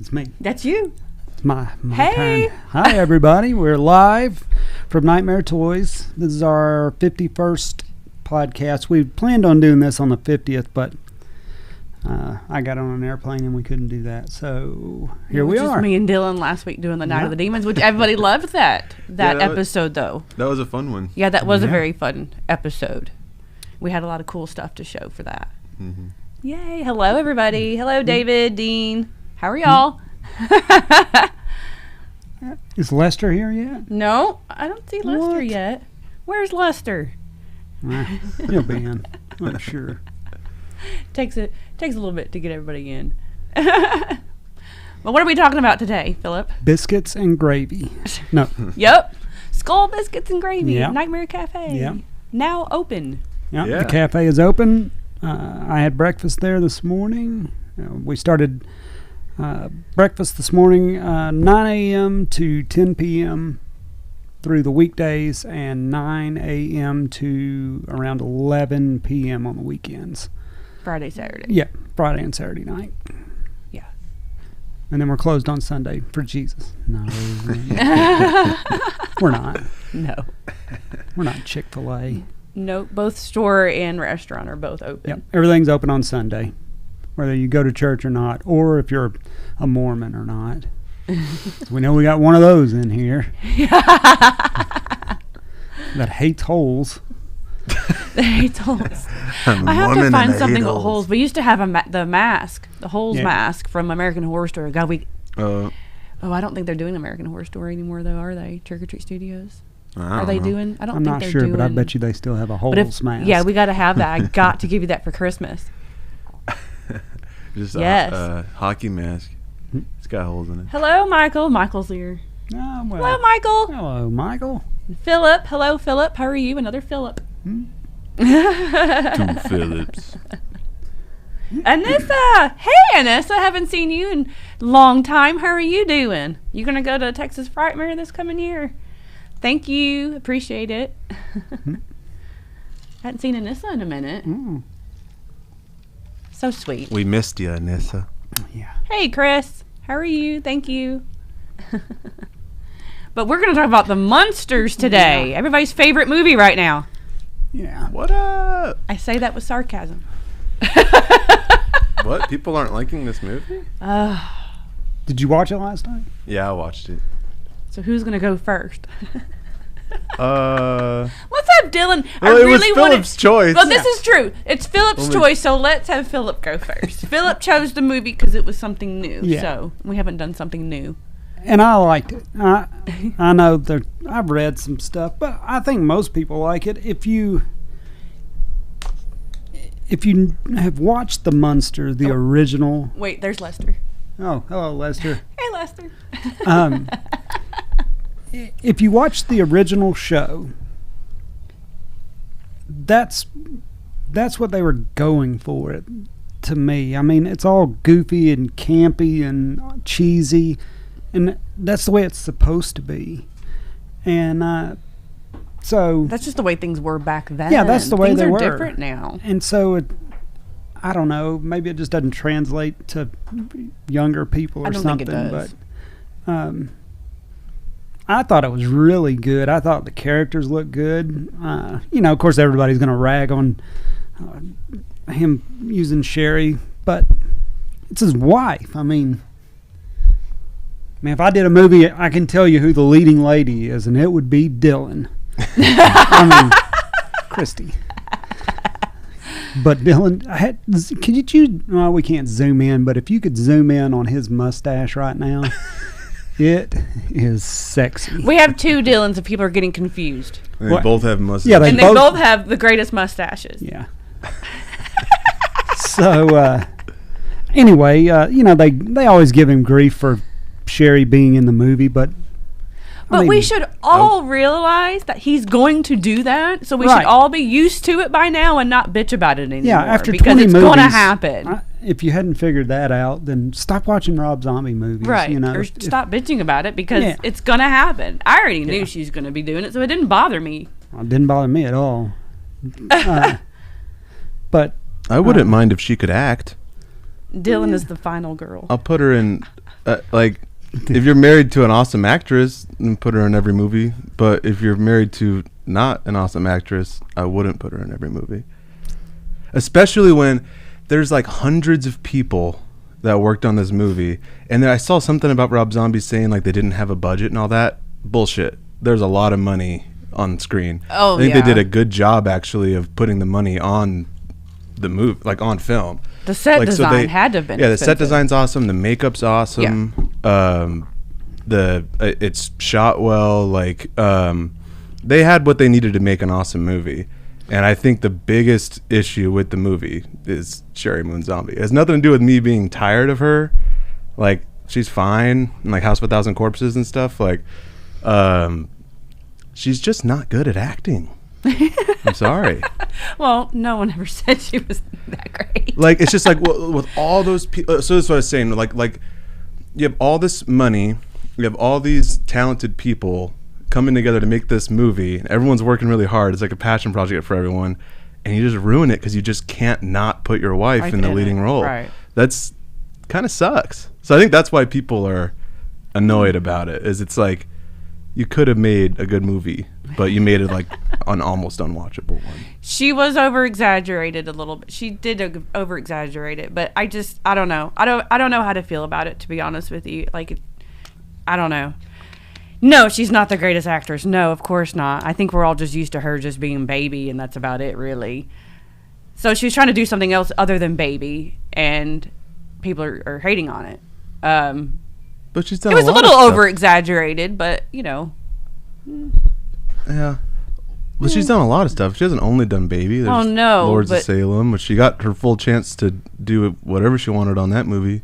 It's me. That's you. It's my Hey. turn. Hi, everybody. We're live from Nightmare Toys. This is our 51st podcast. We planned on doing this on the 50th, but I got on an airplane and we couldn't do that. So here we are. Just me and Dylan last week doing the Night of the Demons, which everybody loved that episode, though. That was a fun one. Yeah, that was a very fun episode. We had a lot of cool stuff to show for that. Mm-hmm. Yay. Hello, everybody. Hello, David, Dean. How are y'all? Is Lester here yet? No, I don't see Lester yet. Where's Lester? He'll be in. I'm sure. Takes a little bit to get everybody in. Well, what are we talking about today, Philip? Biscuits and gravy. No. Yep. Skull Biscuits and Gravy. Yep. Nightmare Cafe. Yep. Now open. Yep. Yeah. The cafe is open. I had breakfast there this morning. We started breakfast this morning 9 a.m. to 10 p.m. through the weekdays and 9 a.m. to around 11 p.m. on the weekends. Friday, Saturday. Yeah, Friday and Saturday night. Yeah. And then we're closed on Sunday for Jesus. No, we're not. No. We're not Chick-fil-A. No, both store and restaurant are both open. Yep, everything's open on Sunday, whether you go to church or not, or if you're a Mormon or not. So we know we got one of those in here that hates holes. They hate holes. I have to find something with holes. We used to have the mask, the holes mask from American Horror Story. God, I don't think they're doing American Horror Story anymore, though, are they? Trick or Treat Studios. Are they doing? I don't I'm think not they're sure, doing. but I bet you they still have a holes mask. Yeah, we got to have that. I got to give you that for Christmas. Just yes. a hockey mask. It's got holes in it. Hello, Michael. Michael's here. Oh, well. Hello, Michael. Hello, Michael. Philip. Hello, Philip. How are you? Another Philip. Two Phillips. Anissa. Hey, Anissa. Haven't seen you in a long time. How are you doing? You going to go to Texas Frightmare this coming year? Thank you. Appreciate it. Hadn't seen Anissa in a minute. So sweet. We missed you, Anissa. Yeah. Hey, Chris. How are you? Thank you. But we're going to talk about the Munsters today. Yeah. Everybody's favorite movie right now. Yeah. What up? I say that with sarcasm. What? People aren't liking this movie? Did you watch it last night? Yeah, I watched it. So who's going to go first? Let's have Dylan. Well, it was Philip's choice. Well, this is true. It's Philip's choice, so let's have Philip go first. Philip chose the movie because it was something new. Yeah. So we haven't done something new. And I liked it. I know I've read some stuff, but I think most people like it. If you have watched The Munster, the original. Wait, there's Lester. Oh, hello, Lester. Hey, Lester. If you watch the original show, that's what they were going for to me. I mean, it's all goofy and campy and cheesy, and that's the way it's supposed to be. And so that's just the way things were back then. Yeah, that's the way they were. Things are different now. And so I don't know, maybe it just doesn't translate to younger people or something. Think it does. But I thought it was really good. I thought the characters looked good. Of course, everybody's going to rag on him using Sherry, but it's his wife. I mean, if I did a movie, I can tell you who the leading lady is, and it would be Dylan. Christy. But Dylan, could you choose? Well, we can't zoom in, but if you could zoom in on his mustache right now, it is sexy. We have two Dylans if people are getting confused. They both have mustaches. Yeah, they both have the greatest mustaches. Yeah. So, anyway, they always give him grief for Sherry being in the movie, but we should all realize that he's going to do that, so we should all be used to it by now and not bitch about it anymore. Yeah, after because 20 it's movies, going to happen. If you hadn't figured that out, then stop watching Rob Zombie movies. Right, or stop bitching about it because it's going to happen. I already knew she was going to be doing it, so it didn't bother me. Well, it didn't bother me at all. But I wouldn't mind if she could act. Dylan is the final girl. I'll put her in, like, if you're married to an awesome actress, then put her in every movie. But if you're married to not an awesome actress, I wouldn't put her in every movie. Especially when there's like hundreds of people that worked on this movie. And then I saw something about Rob Zombie saying like they didn't have a budget and all that. Bullshit. There's a lot of money on screen. Oh, I think they did a good job actually of putting the money on the movie, like on film. The set design had to have been expensive. The set design's awesome. The makeup's awesome. Yeah. It's shot well. Like they had what they needed to make an awesome movie. And I think the biggest issue with the movie is Sherry Moon Zombie. It has nothing to do with me being tired of her. Like, she's fine in like House of a Thousand Corpses and stuff. Like, she's just not good at acting. I'm sorry. Well, no one ever said she was that great. Like, it's just like with all those people. So that's what I was saying. Like you have all this money, you have all these talented people coming together to make this movie. Everyone's working really hard. It's like a passion project for everyone, and you just ruin it because you just can't not put your wife in the leading role. Right. That's kind of sucks. So I think that's why people are annoyed about it. Is it's like you could have made a good movie, but you made it like an almost unwatchable one. She was over exaggerated a little bit. She did over exaggerate it, but I don't know. I don't know how to feel about it, to be honest with you. Like, I don't know. No, she's not the greatest actress. No, of course not. I think we're all just used to her just being Baby, and that's about it, really. So she was trying to do something else other than Baby, and people are hating on it. But she's done. It was a little over exaggerated, but you know. Yeah. Well, she's done a lot of stuff. She hasn't only done Baby. There's Lords of Salem, which she got her full chance to do whatever she wanted on that movie.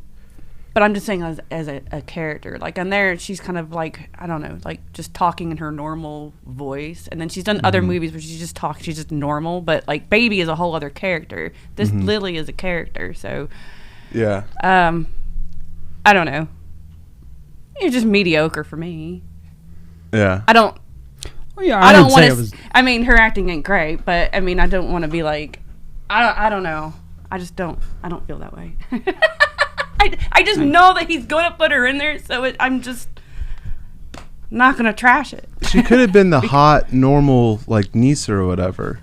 But I'm just saying as a character. Like, on there, she's kind of like, I don't know, like just talking in her normal voice. And then she's done other movies where she's just talking, she's just normal. But, like, Baby is a whole other character. This Lily is a character, so. Yeah. I don't know. It's just mediocre for me. Yeah. I don't. Well, yeah, I don't want to. I mean, her acting ain't great, but I mean, I don't want to be like. I don't know. I just don't. I don't feel that way. I just know that he's going to put her in there, so I'm just not going to trash it. She could have been the hot, normal, like, niece or whatever,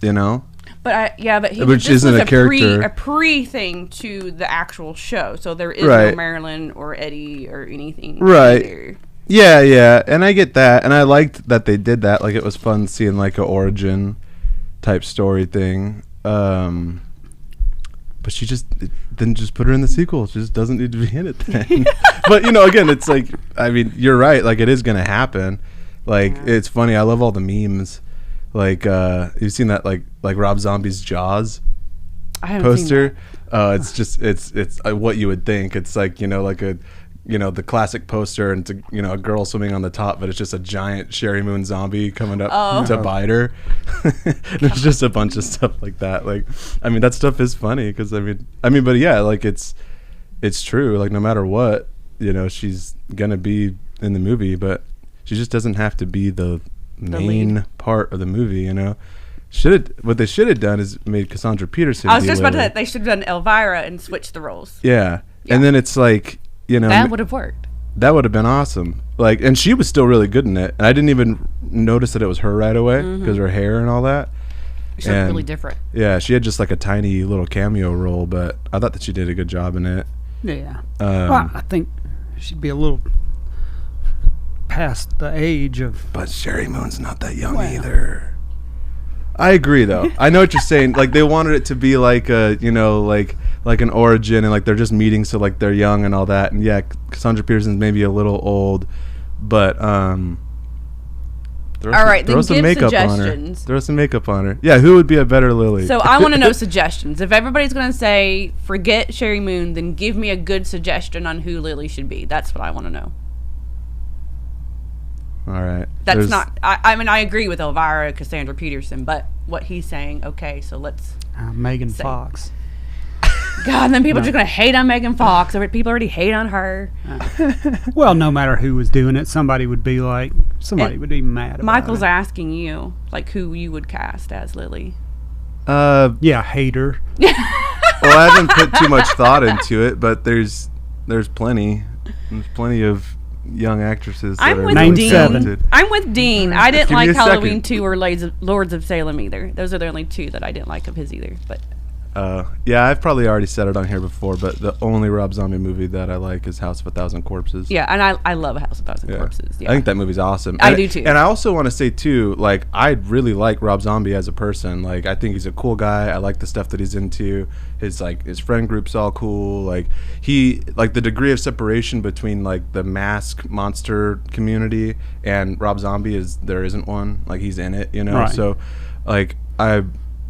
you know? But which isn't a character. A pre thing to the actual show, so there is no Marilyn or Eddie or anything. Right. Either. Yeah, and I get that, and I liked that they did that. Like, it was fun seeing like an origin type story thing. But she just didn't just put her in the sequel. She just doesn't need to be in it then. But, you know, again, it's like, I mean, you're right. Like, it is going to happen. Like, it's funny. I love all the memes. Like, you've seen that, like Rob Zombie's Jaws poster? It's just, it's what you would think. It's like, you know, like the classic poster, and it's a girl swimming on the top, but it's just a giant Sherry Moon zombie coming up to bite her. There's just a bunch of stuff like that. Like, I mean, that stuff is funny because I mean, but yeah, like it's true. Like, no matter what, you know, she's gonna be in the movie, but she just doesn't have to be the main part of the movie. You know, what they should have done is made Cassandra Peterson. I was just about to. They should have done Elvira and switched the roles. Yeah, and then it's like. You know, that would have worked. That would have been awesome. Like, and she was still really good in it. And I didn't even notice that it was her right away because her hair and all that. She looked really different. Yeah, she had just like a tiny little cameo role, but I thought that she did a good job in it. Yeah. Well, I think she'd be a little past the age of. But Sherry Moon's not that young either. I agree, though. I know what you're saying. Like, they wanted it to be like a, you know, like an origin, and like they're just meeting, so like they're young and all that. And yeah, Cassandra Peterson's maybe a little old, but all right, then give suggestions. Throw some makeup on her. Yeah, who would be a better Lily? So I want to know suggestions. If everybody's gonna say forget Sherry Moon, then give me a good suggestion on who Lily should be. That's what I want to know. All right. That's not. I mean, I agree with Elvira, Cassandra Peterson, but what he's saying. Okay, so let's. Megan Fox. God, and then people are just gonna hate on Megan Fox. People already hate on her. Well, no matter who was doing it, somebody would be mad about Michael's it. asking you like who you would cast as Lily. Yeah, hater. Well, I haven't put too much thought into it, but there's plenty of young actresses that I'm are with really Dean. talented. I'm with Dean. I didn't Give me like a Halloween second. 2 or Lords of Salem either. Those are the only two that I didn't like of his either. But Yeah, I've probably already said it on here before, but the only Rob Zombie movie that I like is House of a Thousand Corpses. yeah, and I love House of Thousand Corpses. Yeah. I think that movie's awesome. I do too. And I also want to say too, like, I really like Rob Zombie as a person. Like, I think he's a cool guy. I like the stuff that he's into. His friend group's all cool. Like, the degree of separation between like the mask monster community and Rob Zombie there isn't one. Like, he's in it, you know. Right. So, like,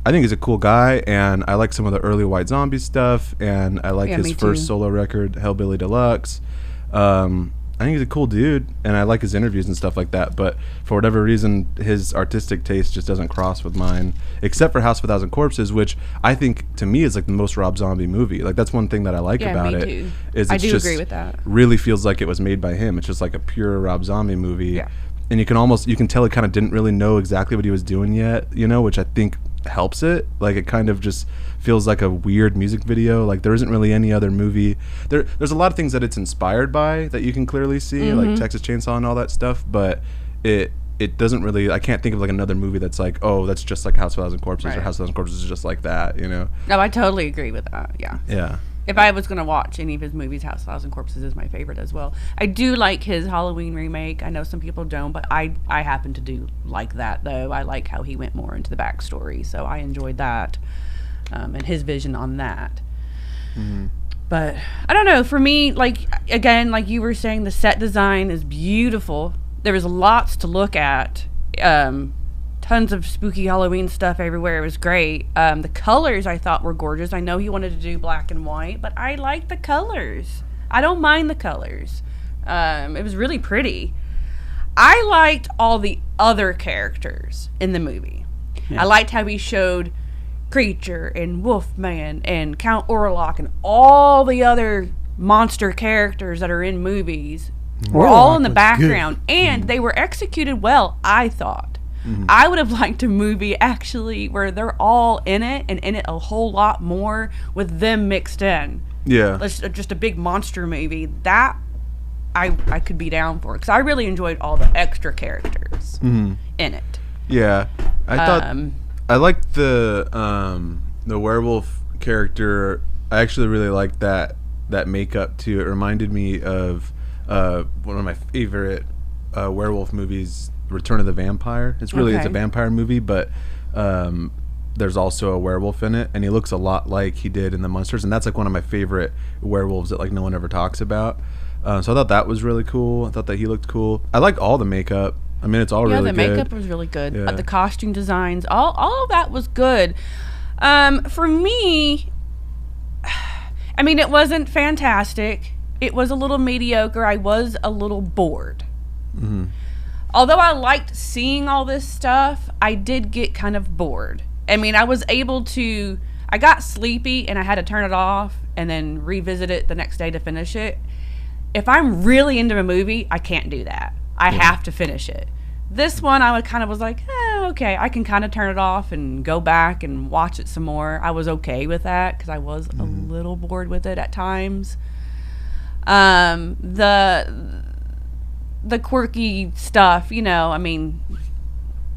I think he's a cool guy, and I like some of the early White Zombie stuff, and I like his first solo record, Hellbilly Deluxe. I think he's a cool dude, and I like his interviews and stuff like that, but for whatever reason, his artistic taste just doesn't cross with mine, except for House of a Thousand Corpses, which I think, to me, is like the most Rob Zombie movie. Like, that's one thing that I like about it. Too. Is I it's do just agree with that. Really feels like it was made by him. It's just like a pure Rob Zombie movie. Yeah. And you can tell he kind of didn't really know exactly what he was doing yet, you know, which I think helps it. Like, it kind of just feels like a weird music video. Like, there isn't really any other movie. There's a lot of things that it's inspired by that you can clearly see, like Texas Chainsaw and all that stuff, but it doesn't really, I can't think of like another movie that's like, oh, that's just like House of a Thousand Corpses, or House of a Thousand Corpses is just like that, you know? No, I totally agree with that. Yeah. Yeah. If I was going to watch any of his movies, House of Thousand Corpses is my favorite as well. I do like his Halloween remake. I know some people don't, but I happen to do like that, though. I like how he went more into the backstory, so I enjoyed that and his vision on that. Mm-hmm. But I don't know. For me, like, again, like you were saying, the set design is beautiful. There was lots to look at. Tons of spooky Halloween stuff everywhere. It was great. The colors I thought were gorgeous. I know he wanted to do black and white, but I like the colors. I don't mind the colors. It was really pretty. I liked all the other characters in the movie. Yeah. I liked how he showed Creature and Wolfman and Count Orlok and all the other monster characters that are in movies were all in the background, and they were executed well, I thought. I would have liked a movie actually where they're all in it, and in it a whole lot more with them mixed in. Yeah. Just a big monster movie. That I could be down for, because I really enjoyed all the extra characters in it. Yeah. I thought I liked the werewolf character. I actually really liked that makeup too. It reminded me of one of my favorite werewolf movies, Return of the Vampire. It's a vampire movie, but there's also a werewolf in it, and he looks a lot like he did in the Munsters, and that's like one of my favorite werewolves that like no one ever talks about. So I thought that was really cool. I thought that he looked cool. I liked all the makeup. I mean, it's all really good. Yeah, the makeup was really good. Yeah. The costume designs, all of that was good. For me, I mean, it wasn't fantastic. It was a little mediocre. I was a little bored. Mm-hmm. Although I liked seeing all this stuff, I did get kind of bored. I mean, I got sleepy and I had to turn it off and then revisit it the next day to finish it. If I'm really into a movie, I can't do that. I have to finish it. This one, I was like, okay, I can kind of turn it off and go back and watch it some more. I was okay with that because I was a little bored with it at times. The quirky stuff, you know, I mean,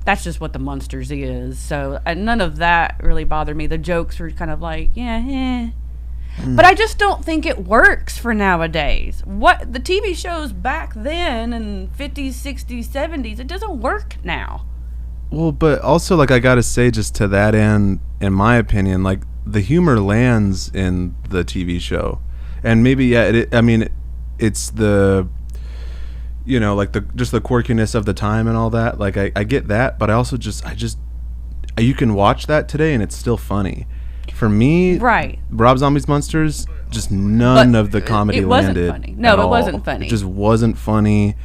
that's just what the Munsters is. So none of that really bothered me. The jokes were kind of like, But I just don't think it works for nowadays. What the TV shows back then in 50s, 60s, 70s, it doesn't work now. Well, but also, like, I gotta say, just to that end, in my opinion, like, the humor lands in the TV show. And maybe, it's the... you know, like the quirkiness of the time and all that. Like, I get that, but I also you can watch that today and it's still funny. For me, right? Rob Zombie's Munsters, just none of the comedy landed. Funny. No, it wasn't funny. It just wasn't funny.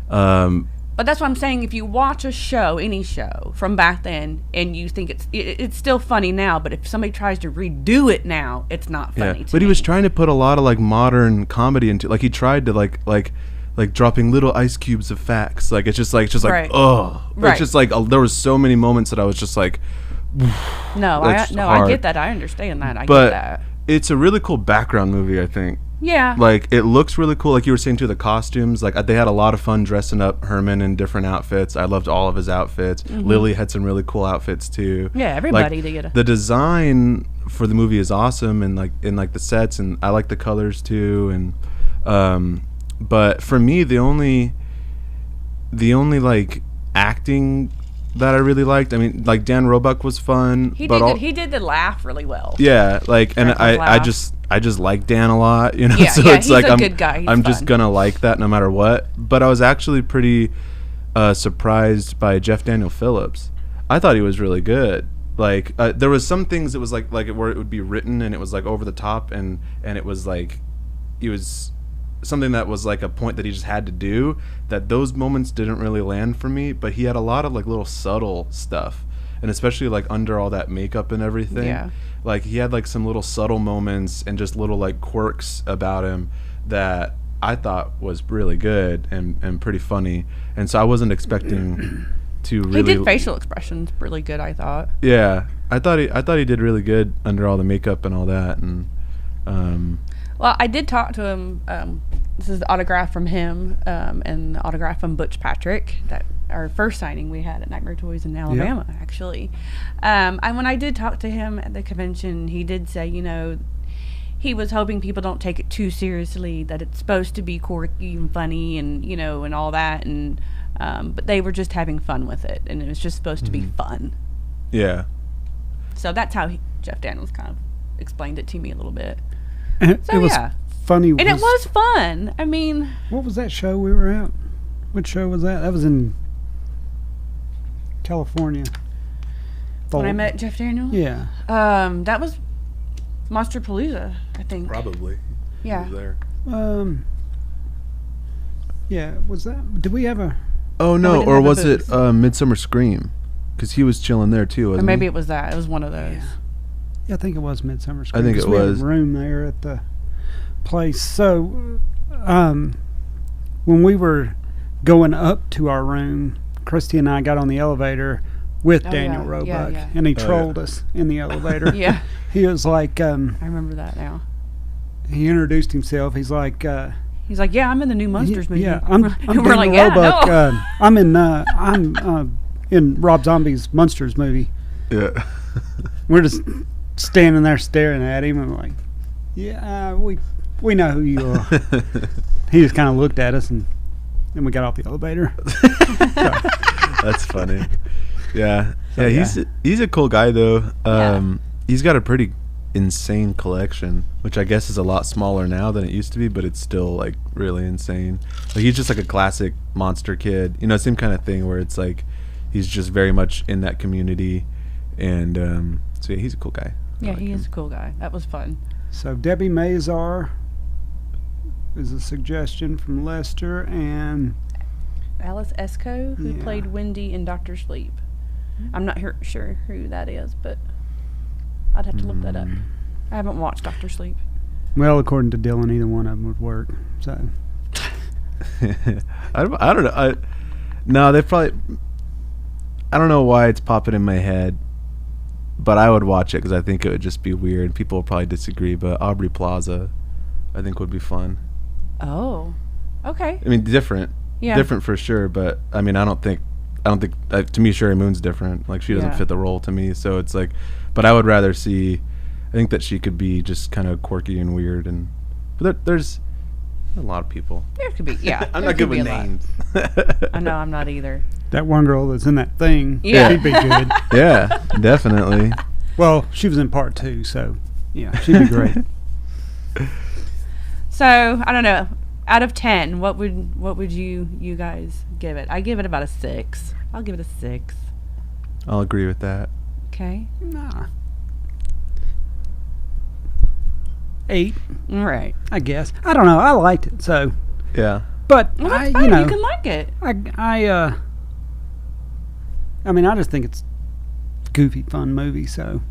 But that's what I'm saying. If you watch a show, any show from back then, and you think it's still funny now, but if somebody tries to redo it now, it's not funny. But he was trying to put a lot of like modern comedy into. Like, he tried to like dropping little ice cubes of facts. Like, it's just like right. Oh, right. It's just like there was so many moments that I was just like, I get that. I understand that. I get that. it's a really cool background movie, I think. Yeah. Like, it looks really cool. Like you were saying, too, the costumes. Like, they had a lot of fun dressing up Herman in different outfits. I loved all of his outfits. Lily had some really cool outfits, too. Yeah, everybody did. The design for the movie is awesome, and, like, the sets, and I like the colors, too. And, but for me, the only, like, acting that I really liked, I mean, like, Dan Roebuck was fun. He did the laugh really well. Yeah, like, and I just like Dan a lot, you know. Yeah, so yeah, it's he's like a good guy. I'm just gonna like that no matter what. But I was actually pretty surprised by Jeff Daniel Phillips. I thought he was really good. Like there was some things that was like where it would be written and it was like over the top and it was like it was something that was like a point that he just had to do. That those moments didn't really land for me. But he had a lot of like little subtle stuff. And especially like under all that makeup and everything. Yeah. Like he had like some little subtle moments and just little like quirks about him that I thought was really good and pretty funny. And so I wasn't expecting to really. He did facial expressions really good, I thought. Yeah, I thought he did really good under all the makeup and all that. And well, I did talk to him. This is the autograph from him and the autograph from Butch Patrick. That our first signing we had at Nightmare Toys in Alabama, actually. And when I did talk to him at the convention, he did say, you know, he was hoping people don't take it too seriously, that it's supposed to be quirky and funny and, you know, and all that. And but they were just having fun with it, and it was just supposed to be fun. Yeah. So that's how Jeff Daniels kind of explained it to me a little bit. And so, it was funny. And it was fun. I mean... What was that show we were at? Which show was that? That was in California. When I met Jeff Daniels? Yeah. That was Monsterpalooza, I think. Probably. Yeah. He was there. Yeah, was that... Did we have a... Oh, no. Or was it Midsummer Scream? Because he was chilling there, too, wasn't he? Or maybe he? it was that. It was one of those. Yeah, I think it was Midsummer Scream. I think it we was. Had a room there at the place. So, when we were going up to our room, Christy and I got on the elevator with Daniel Roebuck, and he trolled us in the elevator. Yeah. He was like... I remember that now. He introduced himself. He's like... yeah, I'm in the new Monsters movie. Yeah, I'm we're like, Roebuck. No. I'm in Rob Zombie's Monsters movie. Yeah. We're just standing there staring at him and like, yeah, we know who you are. He just kind of looked at us and then we got off the elevator. That's funny. Yeah. He's a cool guy though. He's got a pretty insane collection, which I guess is a lot smaller now than it used to be, but it's still like really insane. Like he's just like a classic monster kid, you know, same kind of thing where it's like he's just very much in that community, and so yeah, he's a cool guy. Yeah, he is a cool guy. That was fun. So Debbie Mazar is a suggestion from Lester, and Alice Esco, who played Wendy in Dr. Sleep. I'm not sure who that is, but I'd have to look that up. I haven't watched Dr. Sleep. Well, according to Dylan, either one of them would work. So I don't know. No, they probably. I don't know why it's popping in my head, but I would watch it because I think it would just be weird. People would probably disagree, but Aubrey Plaza, I think, would be fun. Oh, okay. I mean, different. Yeah. Different for sure, but I mean, I don't think. To me, Sherry Moon's different. Like she doesn't fit the role to me, so it's like. But I would rather see. I think that she could be just kind of quirky and weird, but there's a lot of people. There could be, yeah. I'm not good with names. I know, I'm not either. That one girl that's in that thing, yeah, she'd be good. Yeah, definitely. Well, she was in part 2, so yeah, she'd be great. So I don't know. Out of 10, what would you guys give it? I give it about a 6. I'll give it a 6. I'll agree with that. Okay. Nah. 8. All right. I guess. I don't know. I liked it, so. Yeah. But well, that's fine. You can like it. I mean, I just think it's a goofy, fun movie. So,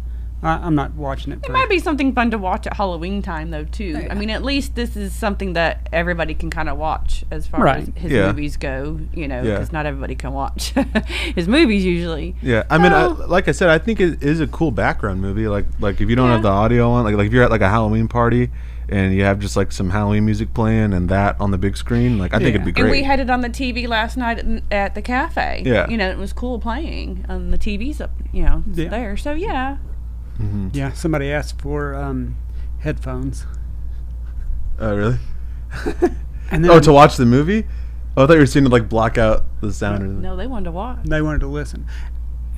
I'm not watching it. It might be something fun to watch at Halloween time, though, too. Yeah. I mean, at least this is something that everybody can kind of watch as far as his movies go, because not everybody can watch his movies usually. Yeah, I mean, like I said, I think it is a cool background movie. Like if you don't have the audio on, like if you're at like a Halloween party and you have just like some Halloween music playing and that on the big screen, like I think it'd be great. And we had it on the TV last night at the cafe. Yeah. It was cool playing on the TVs up, there. So, yeah. Mm-hmm. Yeah, somebody asked for headphones. Oh, really? And then to watch the movie? Oh, I thought you were seeing it like block out the sound. No, they wanted to watch. They wanted to listen.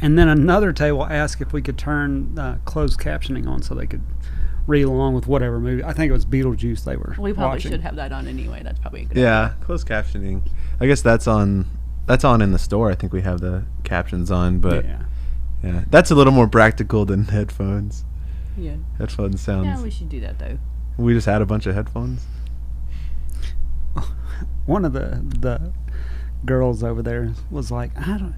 And then another table asked if we could turn closed captioning on so they could read along with whatever movie. I think it was Beetlejuice they were We probably watching. should have that on anyway. That's probably a good idea. Closed captioning. I guess that's on in the store. I think we have the captions on, but yeah, that's a little more practical than headphones. Yeah. Headphones sounds. Yeah, we should do that though. We just had a bunch of headphones. One of the girls over there was like, I'm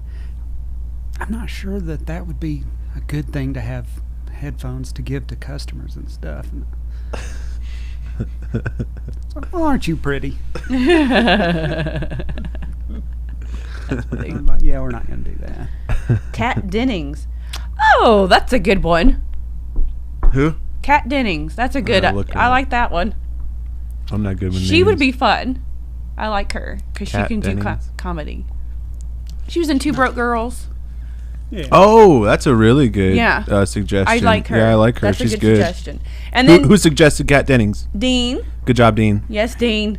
not sure that would be a good thing to have headphones to give to customers and stuff. Well, aren't you pretty? I'm like, yeah, we're not going to do that. Kat Dennings. Oh, that's a good one. Who? Kat Dennings. That's a good. I like that one. I'm not good with names. She would be fun. I like her because she can do comedy. She was in Two Broke Girls. Yeah. Oh, that's a really good suggestion. I like her. Yeah, I like her. That's She's a good suggestion. And then who suggested Kat Dennings? Dean. Good job, Dean. Yes, Dean.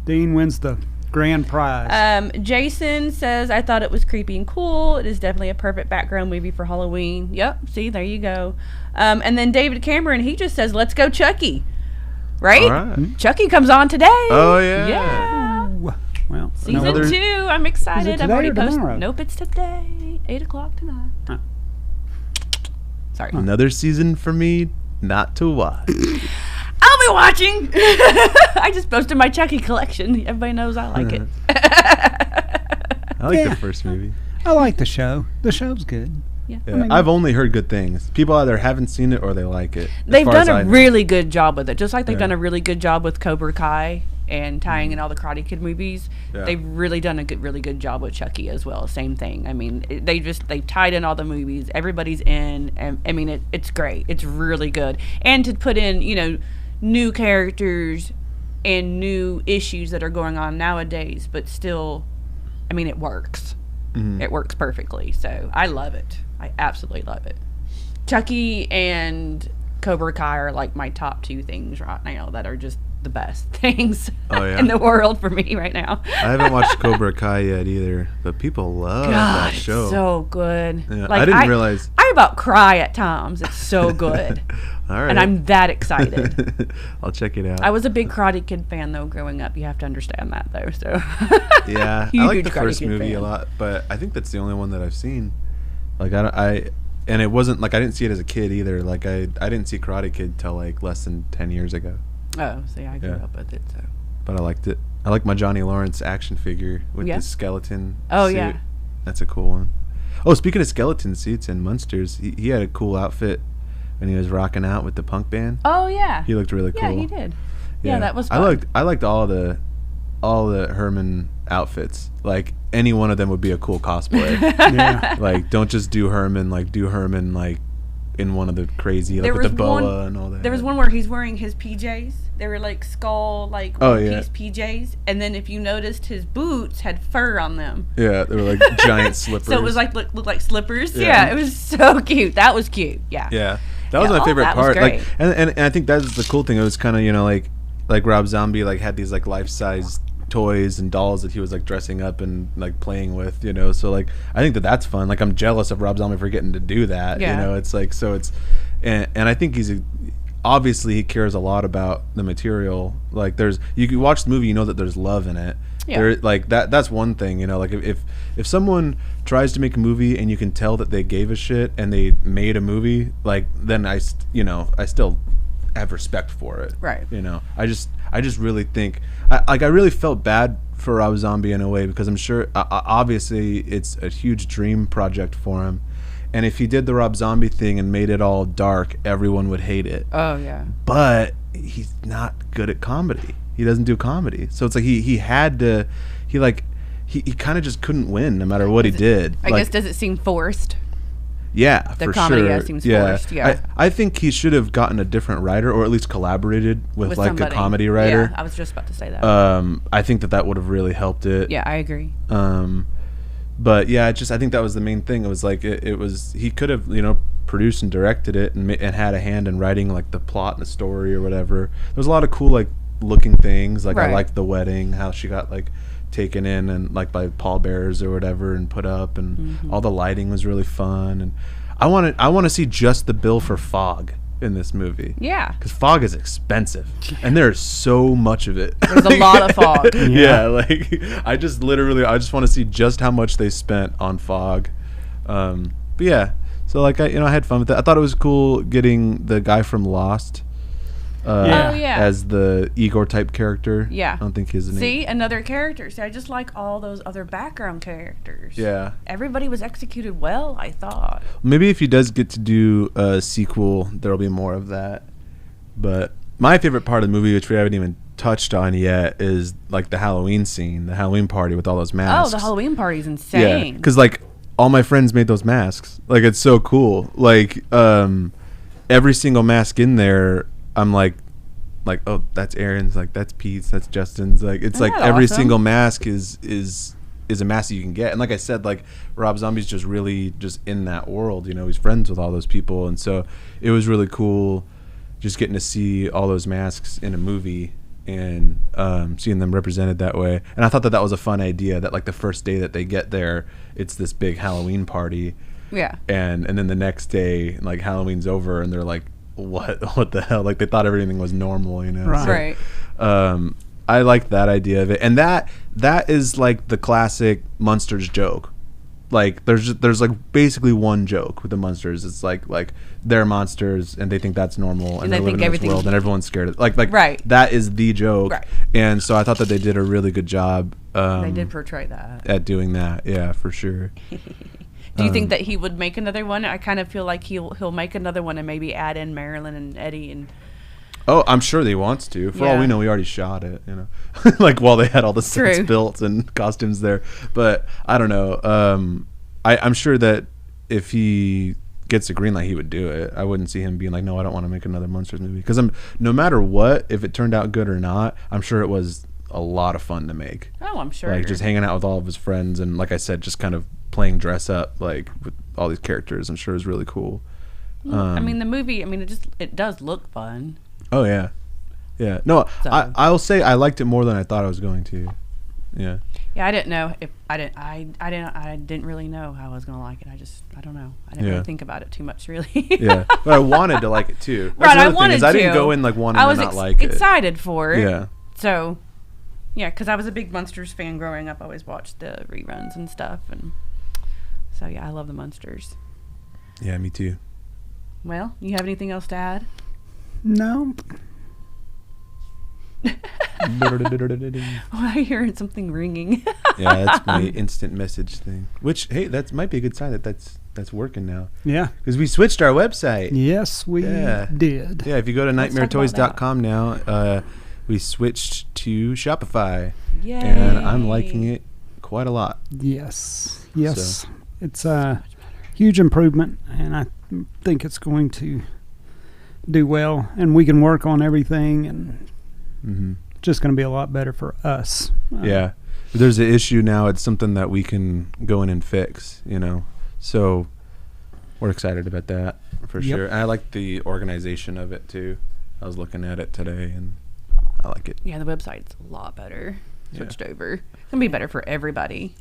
Dean wins the grand prize. Jason says, I thought it was creepy and cool. It is definitely a perfect background movie for Halloween. Yep. See, there you go. And then David Cameron, he just says, let's go Chucky. Right? All right. Chucky comes on today. Oh, yeah. Yeah. Ooh. Well, Season 2. I'm excited. Is it I've today already or posted. tomorrow? Nope, it's today. 8 o'clock tonight. Huh. Sorry. Another season for me not to watch. I'll be watching. I just posted my Chucky collection. Everybody knows I like it. I like the first movie. I like the show. The show's good. Yeah. I mean, I've only heard good things. People either haven't seen it or they like it. They've done a really good job with it. Just like they've done a really good job with Cobra Kai and tying in all the Karate Kid movies. Yeah. They've really done a really good job with Chucky as well. Same thing. I mean, they've tied in all the movies. Everybody's in. And I mean, it's great. It's really good. And to put in, new characters and new issues that are going on nowadays, but still, I mean, it works. Mm-hmm. It works perfectly. So I love it. I absolutely love it. Chucky and Cobra Kai are like my top 2 things right now that are just the best things in the world for me right now. I haven't watched Cobra Kai yet either, but people love that show. It's so good. Yeah, I didn't realize. I about cry at times. It's so good. All right. And I'm that excited. I'll check it out. I was a big Karate Kid fan though growing up. You have to understand that though. So yeah, I like the first movie a lot, but I think that's the only one that I've seen. Like and it wasn't like I didn't see it as a kid either. Like I didn't see Karate Kid till like less than 10 years ago. Oh, see, I grew up with it, so. But I liked it. I like my Johnny Lawrence action figure with the skeleton suit. Yeah. That's a cool one. Oh, speaking of skeleton suits and Munsters, he had a cool outfit when he was rocking out with the punk band. Oh yeah. He looked really cool. Yeah, he did. Yeah, that was fun. I liked all the Herman outfits. Like any one of them would be a cool cosplay. Yeah. Like don't just do Herman, like do Herman like in one of the crazy like with the boa and all that. There was one where he's wearing his PJs. They were like skull like one-piece PJs, and then if you noticed his boots had fur on them. Yeah, they were like giant slippers. So it was like looked like slippers. Yeah, it was so cute. That was cute. Yeah. Yeah. That was my favorite part. Like and I think that's the cool thing. It was kind of, like Rob Zombie like had these like life-size toys and dolls that he was like dressing up and like playing with, so like I think that's fun. Like I'm jealous of Rob Zombie for getting to do that. It's like, so it's and I think obviously he cares a lot about the material. Like you can watch the movie, that there's love in it. There, like that's one thing, like if someone tries to make a movie and you can tell that they gave a shit and they made a movie, like then I still have respect for it. Right. I just really think I really felt bad for Rob Zombie in a way because I'm sure obviously it's a huge dream project for him, And if he did the Rob Zombie thing and made it all dark, everyone would hate it. Oh, yeah. But he's not good at comedy. He doesn't do comedy. So it's like he had to, he kind of just couldn't win no matter what he did. I guess, does it seem forced? Yeah, the comedy seems forced. Yeah, I think he should have gotten a different writer, or at least collaborated with like somebody. A comedy writer. Yeah, I was just about to say that. I think that would have really helped it. Yeah, I agree. But yeah, I think that was the main thing. It was like it was, he could have produced and directed it and had a hand in writing like the plot and the story or whatever. There was a lot of cool like looking things. Like I liked the wedding, how she got like taken in and like by pallbearers or whatever and put up, and all the lighting was really fun. And I want to see just the bill for fog in this movie. Yeah, because fog is expensive and there's so much of it. There's a lot of fog. Yeah, like I just want to see just how much they spent on fog. But yeah, so like I had fun with it. I thought it was cool getting the guy from Lost as the Igor type character. Yeah. I don't think his name. See, another character. See, I just like all those other background characters. Yeah. Everybody was executed well, I thought. Maybe if he does get to do a sequel, there'll be more of that. But my favorite part of the movie, which we haven't even touched on yet, is like the Halloween scene, the Halloween party with all those masks. Oh, the Halloween party is insane. Yeah, because like all my friends made those masks. Like it's so cool. Like every single mask in there, I'm like, oh, that's Aaron's, like that's Pete's, that's Justin's. Like it's like every single mask is a mask that you can get. And like I said, like Rob Zombie's just really just in that world. He's friends with all those people, and so it was really cool just getting to see all those masks in a movie and seeing them represented that way. And I thought that was a fun idea, that like the first day that they get there, it's this big Halloween party. Yeah. And then the next day, like Halloween's over, and they're like, what the hell? Like they thought everything was normal, Right. So, I like that idea of it, and that is like the classic Munsters joke. Like there's like basically one joke with the Munsters. It's like they're monsters and they think that's normal, and they live in this world and everyone's scared of like right. That is the joke. Right. And so I thought that they did a really good job. They did portray that at doing that. Yeah, for sure. Do you think that he would make another one? I kind of feel like he'll make another one and maybe add in Marilyn and Eddie and. Oh, I'm sure that he wants to. For all we know, we already shot it. Like while they had all the sets built and costumes there. But I don't know. I'm sure that if he gets a green light, he would do it. I wouldn't see him being like, no, I don't want to make another Monsters movie. Because no matter what, if it turned out good or not, I'm sure it was a lot of fun to make. Oh, I'm sure. Like just hanging out with all of his friends and, like I said, just kind of playing dress up like with all these characters. I'm sure it was really cool. I mean, the movie. I mean, it does look fun. Oh yeah. No, so. I'll say I liked it more than I thought I was going to. Yeah. Yeah, I didn't know if I didn't really know how I was gonna like it. I don't know. I didn't really think about it too much, really. Yeah, but I wanted to like it too. That's right, I wanted to. I didn't go in like wanting to not like it. I was excited for it. Yeah. So, yeah, because I was a big Munsters fan growing up. I always watched the reruns and stuff, and so yeah, I love the Munsters. Yeah, me too. Well, you have anything else to add? No. I hear something ringing. Yeah, that's my instant message thing. Which, hey, that might be a good sign that's working now. Yeah, because we switched our website. Yes, we did. Yeah, if you go to nightmaretoys.com now, we switched to Shopify. Yay. And I'm liking it quite a lot. Yes, so. It's a huge improvement, and I think it's going to do well, and we can work on everything, and just going to be a lot better for us. Yeah, if there's an issue now, it's something that we can go in and fix, so we're excited about that for sure. And I like the organization of it too. I was looking at it today and I like it. Yeah, the website's a lot better switched over. It's gonna be better for everybody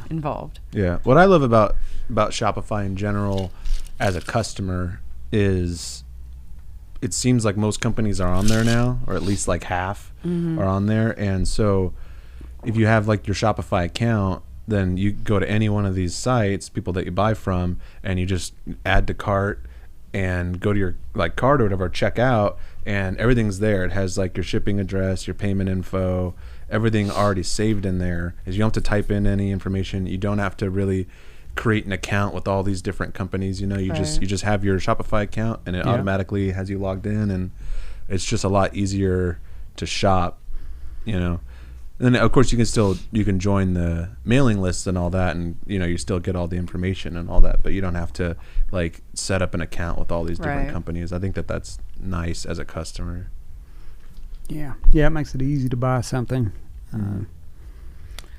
involved. Yeah, what I love about Shopify in general as a customer is it seems like most companies are on there now, or at least like half are on there. And so if you have like your Shopify account, then you go to any one of these sites, people that you buy from, and you just add to cart and go to your like cart or whatever, check out, and everything's there. It has like your shipping address, your payment info, everything already saved in there. Is you don't have to type in any information. You don't have to really create an account with all these different companies. You just have your Shopify account, and it automatically has you logged in, and it's just a lot easier to shop. And then of course you can join the mailing lists and all that, and you still get all the information and all that, but you don't have to like set up an account with all these different companies. I think that's nice as a customer. Yeah, it makes it easy to buy something.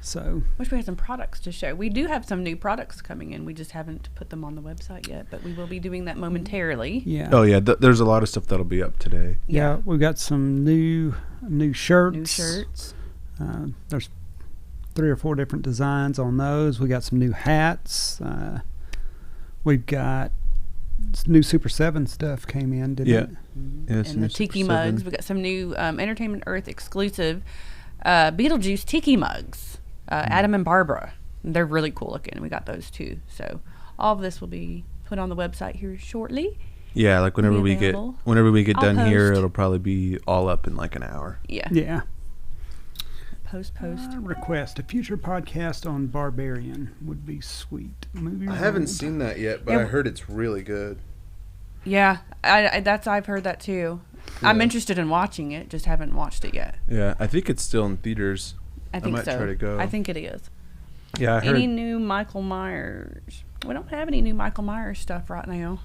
So wish we had some products to show. We do have some new products coming in. We just haven't put them on the website yet, but we will be doing that momentarily. Yeah. Oh yeah, there's a lot of stuff that'll be up today. Yeah, we've got some new shirts. New shirts. There's 3 or 4 different designs on those. We got some new hats. We've got some new Super 7 stuff came in, didn't it? Yeah, and the tiki mugs. We got some new Entertainment Earth exclusive Beetlejuice tiki mugs. Adam and Barbara. They're really cool looking. We got those too. So all of this will be put on the website here shortly. Yeah, like whenever we get done here, it'll probably be all up in like an hour. Yeah. Post. Request a future podcast on Barbarian would be sweet. I haven't seen that yet, but I heard it's really good. Yeah, I've heard that too. Yeah. I'm interested in watching it, just haven't watched it yet. Yeah, I think it's still in theaters. I think so. I might try to go. I think it is. Yeah, I heard. Any new Michael Myers? We don't have any new Michael Myers stuff right now.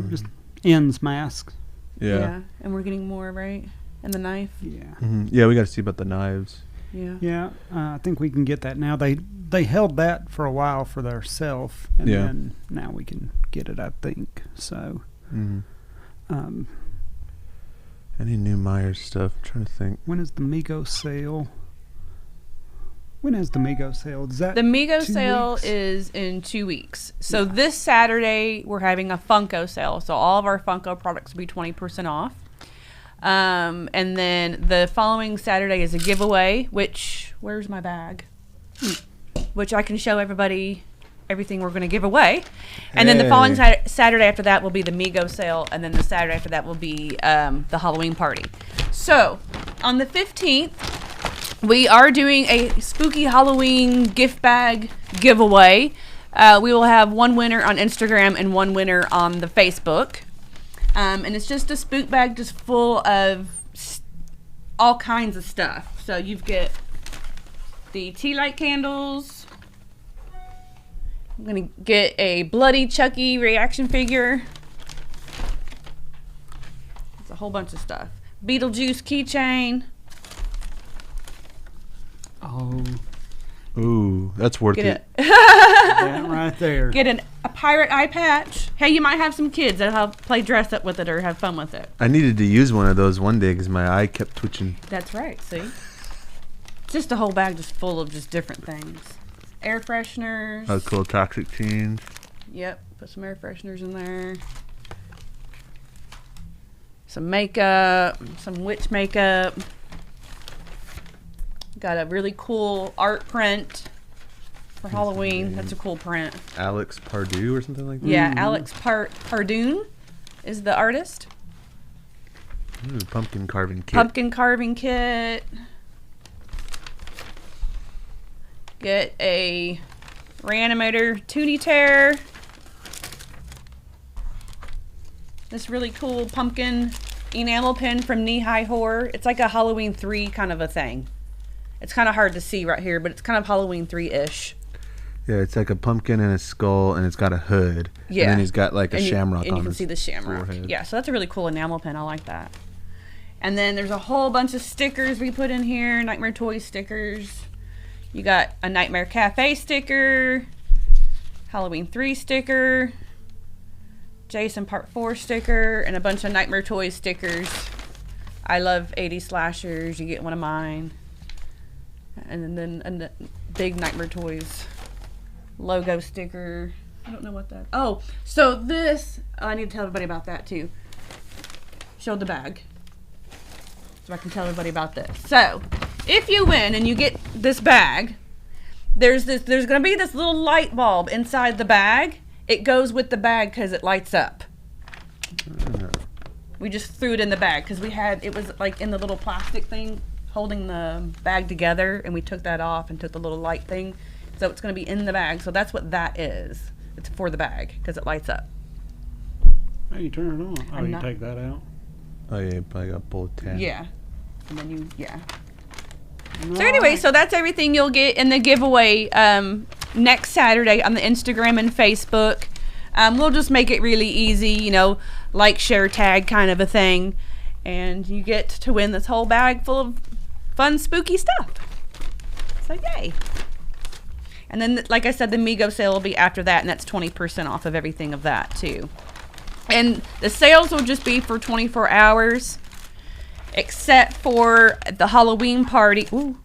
Just ends masks. Yeah, and we're getting more, right? And the knife. Yeah. Mm-hmm. Yeah, we got to see about the knives. Yeah. I think we can get that now. They held that for a while for themselves, and then now we can get it, I think. So. Any new Myers stuff? I'm trying to think. When is the Migos sale? Is that the Migos sale is in 2 weeks. So this Saturday we're having a Funko sale. So all of our Funko products will be 20% off. And then the following Saturday is a giveaway. Where's my bag? Which I can show everybody everything we're going to give away. And then the following Saturday after that will be the Migos sale, and then the Saturday after that will be the Halloween party. So on the 15th, we are doing a spooky Halloween gift bag giveaway. We will have one winner on Instagram and one winner on the Facebook. And it's just a spook bag just full of all kinds of stuff. So you get the tea light candles. I'm going to get a Bloody Chucky reaction figure. It's a whole bunch of stuff. Beetlejuice keychain. Oh. Ooh, that's worth it. That right there. Get a pirate eye patch. Hey, you might have some kids that'll play dress up with it or have fun with it. I needed to use one of those one day because my eye kept twitching. That's right, see? Just a whole bag just full of just different things. Air fresheners. A cool toxic change. Yep, put some air fresheners in there. Some makeup, some witch makeup. Got a really cool art print for Halloween. That's a cool print. Alex Pardue or something like that? Yeah, Alex Pardoon is the artist. Ooh, pumpkin carving kit. Get a Reanimator Toonie Tear. This really cool pumpkin enamel pin from Knee High Horror. It's like a Halloween 3 kind of a thing. It's kind of hard to see right here, but it's kind of Halloween 3-ish. Yeah, it's like a pumpkin and a skull, and it's got a hood. Yeah. And then he's got like a shamrock on and you can his see the shamrock. forehead. Yeah, so that's a really cool enamel pin. I like that. And then there's a whole bunch of stickers we put in here. Nightmare Toys stickers. You got a Nightmare Cafe sticker. Halloween 3 sticker. Jason Part 4 sticker. And a bunch of Nightmare Toys stickers. I love 80 slashers. You get one of mine. And then a big Nightmare Toys logo sticker. I don't know what that. Oh, so this. I need to tell everybody about that too. Show the bag. So I can tell everybody about this. So, if you win and you get this bag, there's going to be this little light bulb inside the bag. It goes with the bag because it lights up. We just threw it in the bag because it was like in the little plastic thing holding the bag together, and we took that off and took the little light thing. So it's going to be in the bag. So that's what that is. It's for the bag because it lights up. Oh, you turn it on. Oh, you take that out. Oh yeah, you probably got to pull a tab. Yeah. And then So anyway, so that's everything you'll get in the giveaway next Saturday on the Instagram and Facebook. We'll just make it really easy, like, share, tag kind of a thing. And you get to win this whole bag full of fun, spooky stuff. So yay. And then, like I said, the Migo sale will be after that, and that's 20% off of everything of that too. And the sales will just be for 24 hours. Except for the Halloween party. Ooh.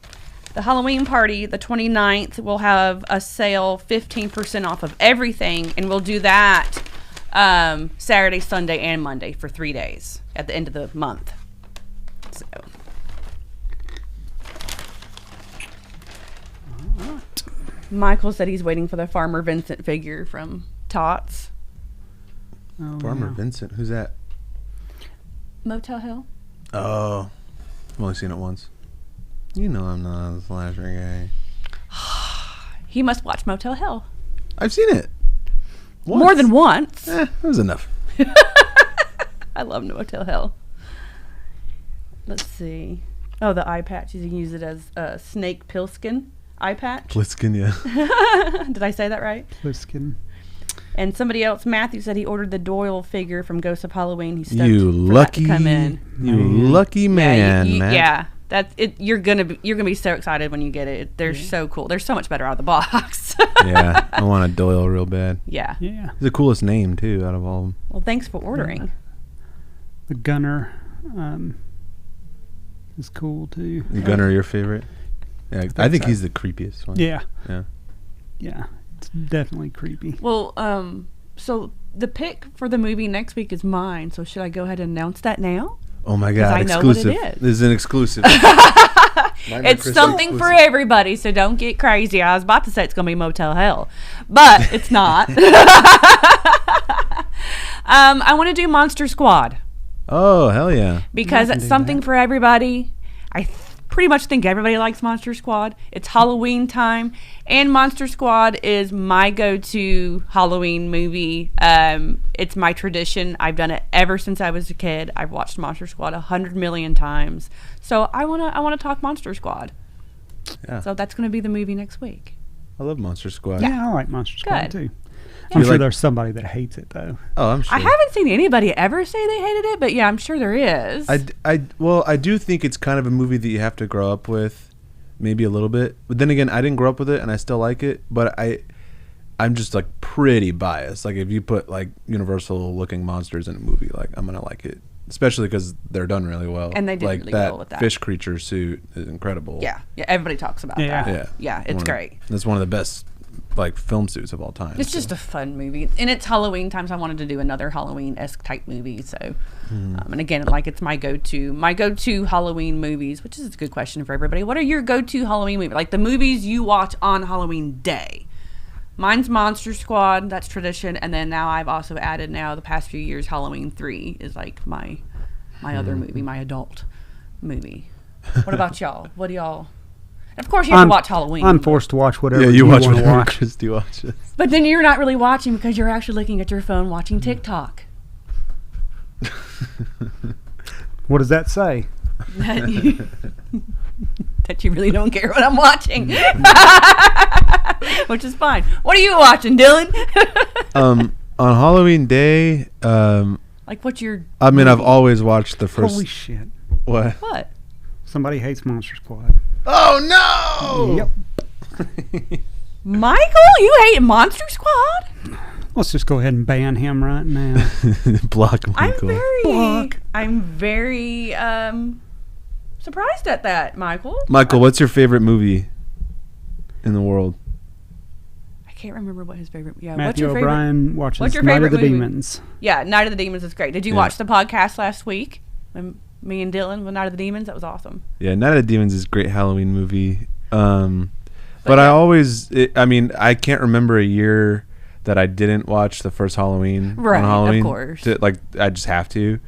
The Halloween party, the 29th, will have a sale 15% off of everything. And we'll do that Saturday, Sunday, and Monday for 3 days at the end of the month. So. Michael said he's waiting for the Farmer Vincent figure from Tots. Oh, Farmer Vincent? Who's that? Motel Hill. Oh, I've only seen it once. I'm not a slasher guy. He must watch Motel Hill. I've seen it. Once. More than once. That was enough. I love Motel Hill. Let's see. Oh, the eye patch. You can use it as a Snake Plissken eye patch. Plissken, yeah. Did I say that right? Plissken. And somebody else, Matthew, said he ordered the Doyle figure from Ghost of Halloween. He's stoked for that to come in. You lucky man, Matt. Yeah, that's it. You're gonna be so excited when you get it. They're so cool. They're so much better out of the box. Yeah, I want a Doyle real bad. Yeah. Yeah. He's the coolest name too out of all of them. Well, thanks for ordering. Yeah. The Gunner is cool too. The Gunner, your favorite? Yeah, I think he's the creepiest one. Yeah. Yeah. Yeah. It's definitely creepy. Well, so the pick for the movie next week is mine. So should I go ahead and announce that now? Oh my God! I exclusive. Know what it is. This is an exclusive. It's something for everybody, so don't get crazy. I was about to say it's gonna be Motel Hell, but it's not. I want to do Monster Squad. Oh hell yeah! Because it's something for everybody. I pretty much think everybody likes Monster Squad. It's Halloween time, and Monster Squad is my go-to Halloween movie. It's my tradition. I've done it ever since I was a kid. I've watched Monster Squad 100 million times. So I wanna talk Monster Squad. Yeah. So that's gonna be the movie next week. I love Monster Squad. Yeah, I like Monster Squad too. Yeah. I'm sure there's somebody that hates it though. Oh, I'm sure. I haven't seen anybody ever say they hated it, but yeah, I'm sure there is. I do think it's kind of a movie that you have to grow up with, maybe a little bit. But then again, I didn't grow up with it, and I still like it. But I'm just like pretty biased. Like if you put like Universal-looking monsters in a movie, like I'm gonna like it, especially because they're done really well. And they did like really that well with that. Fish creature suit is incredible. Yeah, everybody talks about that. Yeah, it's great. It's one of the best like film suits of all time. It's just a fun movie, and it's Halloween time, so I wanted to do another Halloween-esque type movie. So, and again, like it's my go-to Halloween movies, which is a good question for everybody. What are your go-to Halloween movies? Like the movies you watch on Halloween day. Mine's Monster Squad. That's tradition, and then now I've also added the past few years Halloween 3 is like my other movie, my adult movie. What about y'all? What do y'all? Of course, you have to watch Halloween. I'm forced to watch whatever you want to whatever watch. Christy watches. But then you're not really watching because you're actually looking at your phone watching TikTok. What does that say? That you really don't care what I'm watching. Which is fine. What are you watching, Dylan? On Halloween Day, like what's your... I mean, I've always watched the first... Holy shit. What? Somebody hates Monster Squad. Oh, no! Yep. Michael, you hate Monster Squad? Let's just go ahead and ban him right now. Block Michael. I'm very surprised at that, Michael. Michael, what's your favorite movie in the world? I can't remember what his favorite... Yeah, Matthew what's your O'Brien favorite, watches what's your Night favorite of the movie? Demons. Yeah, Night of the Demons is great. Did you watch the podcast last week? Me and Dylan with Night of the Demons? That was awesome. Yeah, Night of the Demons is a great Halloween movie. But I always... I can't remember a year that I didn't watch the first Halloween. Right, on Halloween. Of course. I just have to.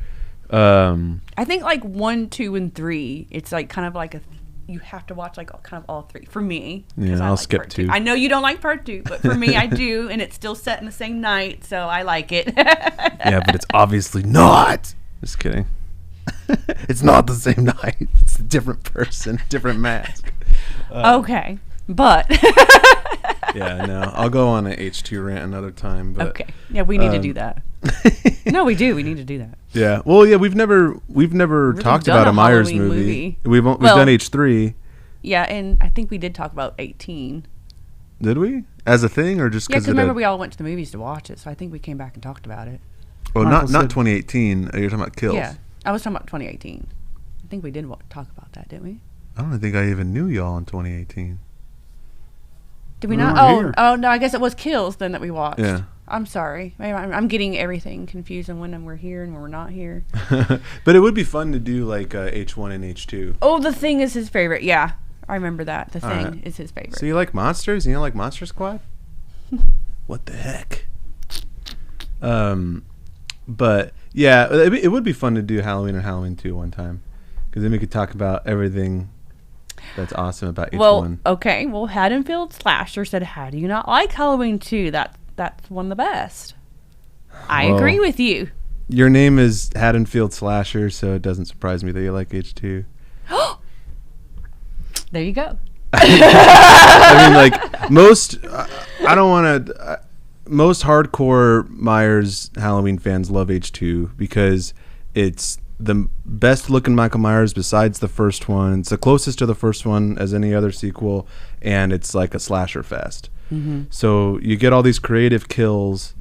I think like 1, 2, and 3, it's like kind of like a you have to watch like kind of all three for me. Yeah, I'll like skip 2. I know you don't like part 2, but for me, I do, and it's still set in the same night, so I like it. Yeah, but it's obviously not. Just kidding. It's not the same night. It's a different person, different mask. Okay, but yeah, no, I'll go on an H2 rant another time. But, okay, yeah, we need to do that. No, we do. We need to do that. Yeah, well, yeah, we've never talked about a Myers movie. We've done H3. Yeah, and I think we did talk about 18. Did we? As a thing, or just because? Yeah, because remember we all went to the movies to watch it, so I think we came back and talked about it. Oh, not 2018. You're talking about Kills. Yeah, I was talking about 2018. I think we did talk about that, didn't we? I don't think I even knew y'all in 2018. Did we not? Oh no, I guess it was Kills then that we watched. Yeah. I'm sorry. Maybe I'm getting everything confused on when we're here and when we're not here. But it would be fun to do like H1 and H2. Oh, The Thing is his favorite. Yeah, I remember that. The Thing is his favorite. So you like monsters? You don't like Monster Squad? What the heck? But yeah, it would be fun to do Halloween and Halloween 2 one time, because then we could talk about everything that's awesome about H1. Well, okay. Well, Haddonfield Slasher said, "How do you not like Halloween 2? That's one of the best." I agree with you. Your name is Haddonfield Slasher, so it doesn't surprise me that you like H2. There you go. I mean, like most, I don't want to. Most hardcore Myers Halloween fans love H2 because it's the best looking Michael Myers besides the first one. It's the closest to the first one as any other sequel, and it's like a slasher fest. Mm-hmm. So you get all these creative kills,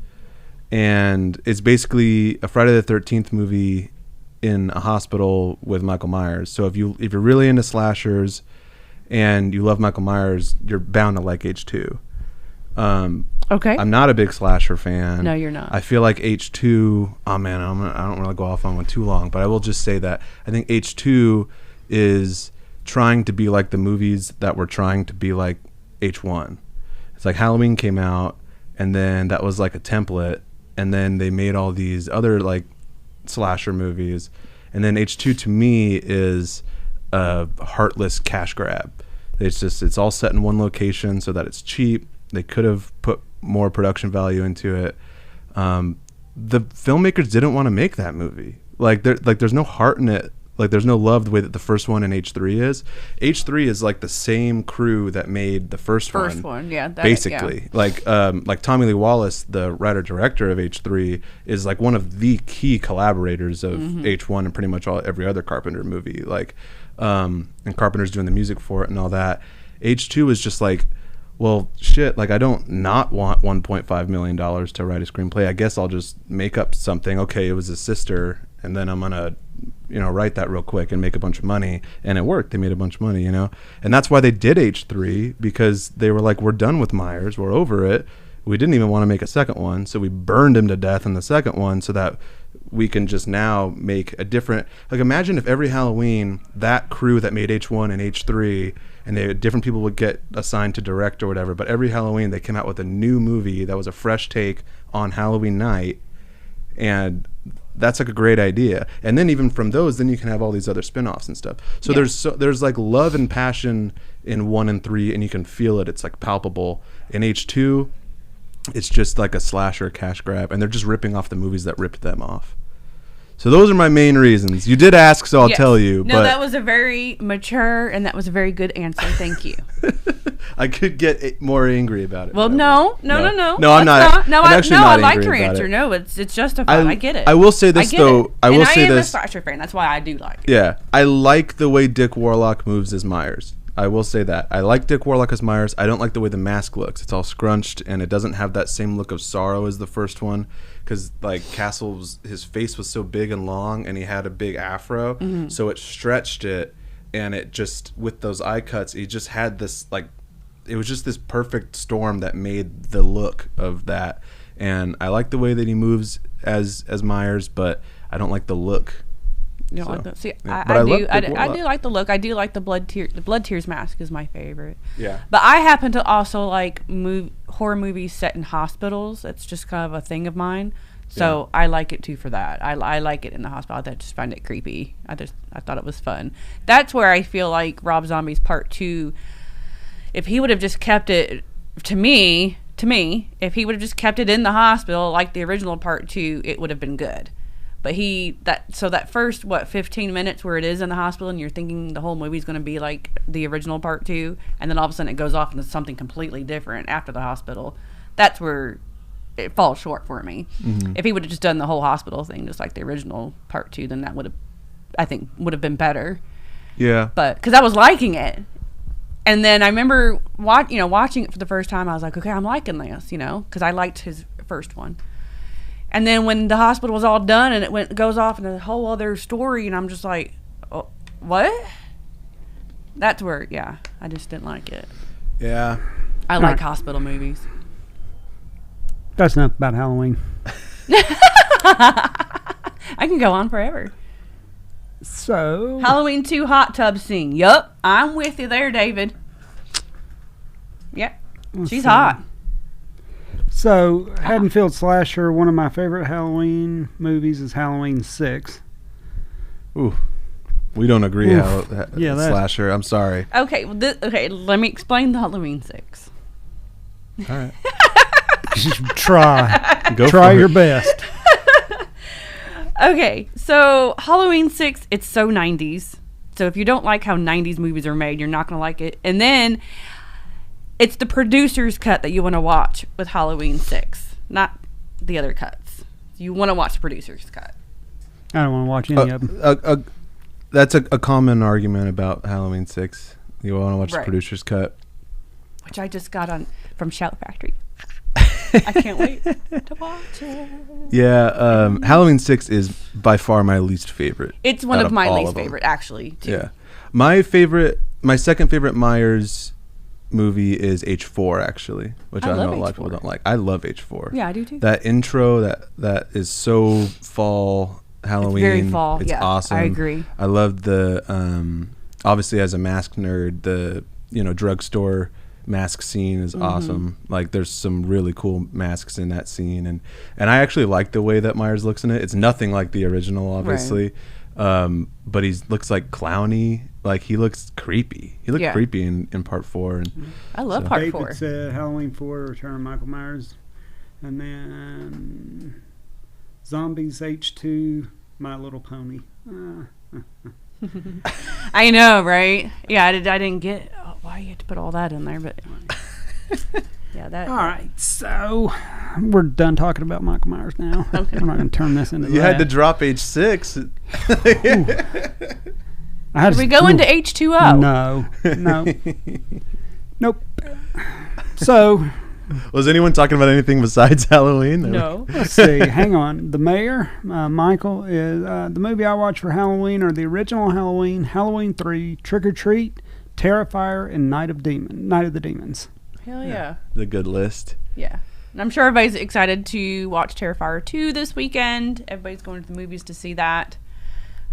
and it's basically a Friday the 13th movie in a hospital with Michael Myers. So if you're really into slashers and you love Michael Myers, you're bound to like H2. Okay. I'm not a big slasher fan. No, you're not. I feel like H2. Oh man, I don't want to go off on one too long, but I will just say that I think H2 is trying to be like the movies that were trying to be like H1. It's like Halloween came out, and then that was like a template, and then they made all these other like slasher movies, and then H2 to me is a heartless cash grab. It's all set in one location so that it's cheap. They could have put more production value into it. The filmmakers didn't want to make that movie. There's no heart in it. Like there's no love the way that the first one in H3 is. H3 is like the same crew that made the first one. First one, yeah. Basically, yeah. Like Tommy Lee Wallace, the writer director of H3, is like one of the key collaborators of H1 and pretty much every other Carpenter movie. And Carpenter's doing the music for it and all that. H2 is just like, well, shit, like I don't not want $1.5 million to write a screenplay. I guess I'll just make up something. Okay, it was his sister, and then I'm going to, write that real quick and make a bunch of money. And it worked. They made a bunch of money, And that's why they did H3, because they were like, we're done with Myers. We're over it. We didn't even want to make a second one, so we burned him to death in the second one so that we can just now make a different... Like, imagine if every Halloween, that crew that made H1 and H3... and different people would get assigned to direct or whatever, but every Halloween they came out with a new movie that was a fresh take on Halloween night, and that's like a great idea. And then even from those, then you can have all these other spin-offs and stuff. So there's like love and passion in 1 and 3, and you can feel it. It's like palpable. In H2, it's just like a slasher cash grab, and they're just ripping off the movies that ripped them off. So those are my main reasons. You did ask, so I'll tell you. No, that was a very mature and that was a very good answer. Thank you. I could get more angry about it. Well, no. No, I'm not. No, I like your answer. No, it's justified. I get it. I will say this though. I am a slasher fan. That's why I do like it. Yeah, I like the way Dick Warlock moves as Myers. I will say that. I like Dick Warlock as Myers. I don't like the way the mask looks. It's all scrunched, and it doesn't have that same look of sorrow as the first one, because like his face was so big and long, and he had a big afro, so it stretched it, and it just, with those eye cuts, he just had this, like, it was just this perfect storm that made the look of that. And I like the way that he moves as Myers, but I don't like the look. You don't like the, see, yeah. I do like the look. I do like the blood tears mask is my favorite. Yeah. But I happen to also like horror movies set in hospitals. It's just kind of a thing of mine. So I like it too for that. I like it in the hospital. I just find it creepy. I thought it was fun. That's where I feel like Rob Zombie's Part 2, if he would have just kept it, to me, if he would have just kept it in the hospital like the original Part 2, it would have been good. But that first 15 minutes where it is in the hospital and you're thinking the whole movie's going to be like the original Part 2, and then all of a sudden it goes off into something completely different after the hospital. That's where it falls short for me. Mm-hmm. If he would have just done the whole hospital thing just like the original Part 2, then that would have been better. Yeah. But because I was liking it. And then I remember watching it for the first time, I was like, okay, I'm liking this, because I liked his first one. And then when the hospital was all done and it goes off into a whole other story, and I'm just like, oh, what? That's where, I just didn't like it. Yeah. I like hospital movies. That's enough about Halloween. I can go on forever. So Halloween 2 hot tub scene. Yup, I'm with you there, David. Yep, she's hot. So Haddonfield Slasher, one of my favorite Halloween movies is Halloween 6. Ooh, we don't agree. Slasher. I'm sorry. Okay, let me explain the Halloween 6. All right. Try your best. Okay, so Halloween 6, it's so 90s. So if you don't like how 90s movies are made, you're not going to like it. And then it's the producer's cut that you want to watch with Halloween 6, not the other cuts. You want to watch the producer's cut. I don't want to watch any of them. That's a common argument about Halloween 6. You want to watch the producer's cut. Which I just got from Shout Factory. I can't wait to watch it. Yeah, Halloween 6 is by far my least favorite. It's one of my least favorite, actually, too. Yeah. My second favorite Myers movie is H4, actually, which I know a lot of people don't like. I love H4. Yeah, I do, too. That intro, that is so fall, Halloween. It's very fall. It's awesome. I agree. I love the, obviously as a mask nerd, the, drugstore mask scene is awesome. Like there's some really cool masks in that scene, and I actually like the way that Myers looks in it. It's nothing like the original, obviously, but he looks like clowny. Like he looks creepy. He looked creepy in Part 4. And I love Part 4. David said Halloween 4, Return of Michael Myers, and then Zombies H2, My Little Pony. I know, right? Yeah, I didn't get why you had to put all that in there, but yeah, that. All right, so we're done talking about Michael Myers now. Okay. I'm not going to turn this into. You had to drop H6. Did we go into H2O? No, nope. So. Was anyone talking about anything besides Halloween? No. Let's see. Hang on. The mayor, Michael, is the movie I watch for Halloween are the original Halloween, Halloween 3, Trick or Treat, Terrifier, and Night of the Demons. Hell yeah. The good list. Yeah. And I'm sure everybody's excited to watch Terrifier 2 this weekend. Everybody's going to the movies to see that.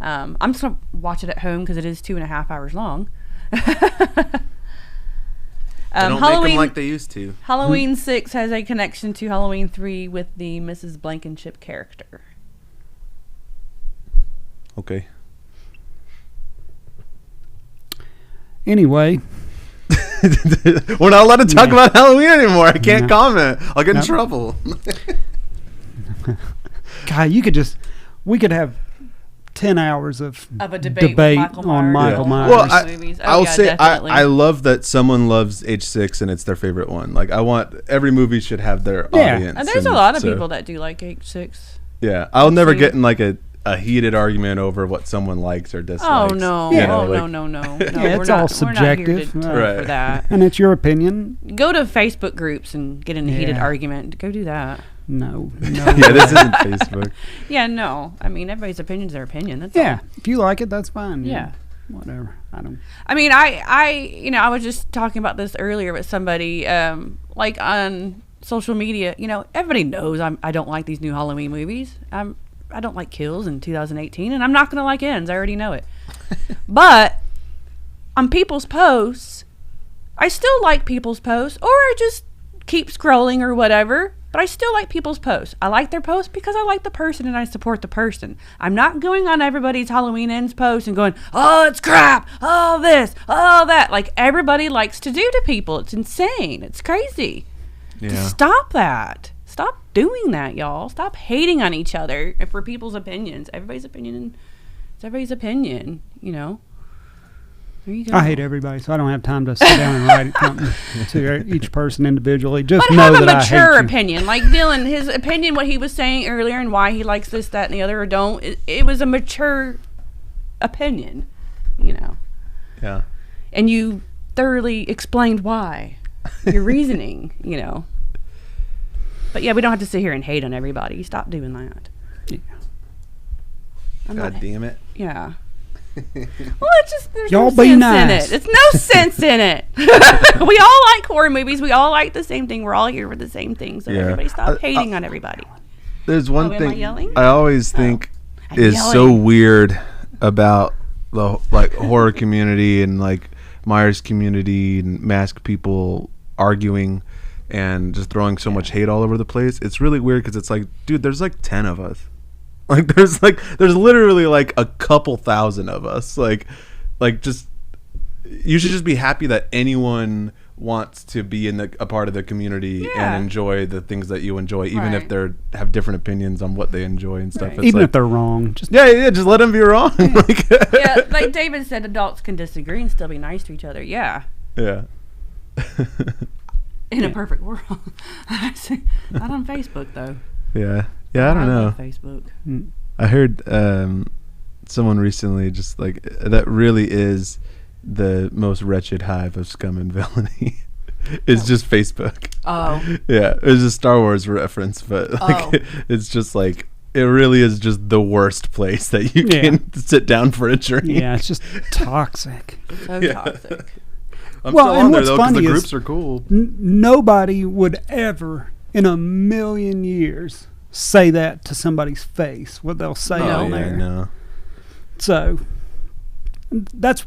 I'm just going to watch it at home because it is 2.5 hours long. They don't make them like they used to. Halloween 6 has a connection to Halloween 3 with the Mrs. Blankenship character. Okay. Anyway. We're not allowed to talk about Halloween anymore. I can't comment. I'll get in trouble. God, we could have 10 hours of a debate on Michael Myers. Well, I'll say I love that someone loves H6 and it's their favorite one. Like every movie should have their audience. And there's a lot of people that do like H6. Yeah, I'll never get in like a heated argument over what someone likes or dislikes. Oh no! No. Yeah, it's all subjective. We're not here for that. And it's your opinion. Go to Facebook groups and get in a heated argument. Go do that. No. Yeah, this isn't Facebook. Yeah, no. I mean, everybody's opinion's their opinion. That's all. If you like it, that's fine. Yeah. Whatever. I mean, I was just talking about this earlier with somebody, like on social media. Everybody knows I don't like these new Halloween movies. I don't like kills in 2018, and I'm not going to like ends. I already know it. But on people's posts, I still like people's posts, or I just keep scrolling or whatever. But I still like people's posts. I like their posts because I like the person and I support the person. I'm not going on everybody's Halloween Ends post and going, oh, it's crap, oh, this, oh, that. Like everybody likes to do to people. It's insane. It's crazy. Yeah. Just stop that. Stop doing that, y'all. Stop hating on each other for people's opinions. Everybody's opinion is everybody's opinion, you know. There you go. I hate everybody, so I don't have time to sit down and write something to each person individually. Just but know have a that mature I hate opinion. Like Dylan, his opinion, what he was saying earlier and why he likes this, that, and the other or don't, it was a mature opinion, you know. Yeah. And you thoroughly explained why. Your reasoning, you know. But yeah, we don't have to sit here and hate on everybody. Stop doing that. Yeah. God damn it. Yeah. Well, it's just there's Y'all no be sense nice. in it. There's no sense in it. We all like horror movies. We all like the same thing. We're all here for the same thing. So everybody stop hating on everybody. There's one am I thing yelling? I always think I'm is yelling. so weird about the horror community and like Myers community and masked people arguing and just throwing so much hate all over the place. It's really weird because it's like, dude, there's like 10 of us. Like there's literally like a couple thousand of us. Like just you should just be happy that anyone wants to be in a part of the community and enjoy the things that you enjoy, even if they have different opinions on what they enjoy and stuff. It's even like, if they're wrong. Just just let them be wrong. Like David said, adults can disagree and still be nice to each other. Yeah. Yeah. In a perfect world. Not on Facebook though. Yeah. Yeah, I don't know. Facebook. I heard someone recently just like that really is the most wretched hive of scum and villainy. It's just Facebook. Oh. Yeah, it was a Star Wars reference, but like it's just like it really is just the worst place that you can sit down for a drink. Yeah, it's just toxic. So toxic. I'm still on there though because the groups are cool. Nobody would ever in a million years say that to somebody's face. What they'll say on there. No. So that's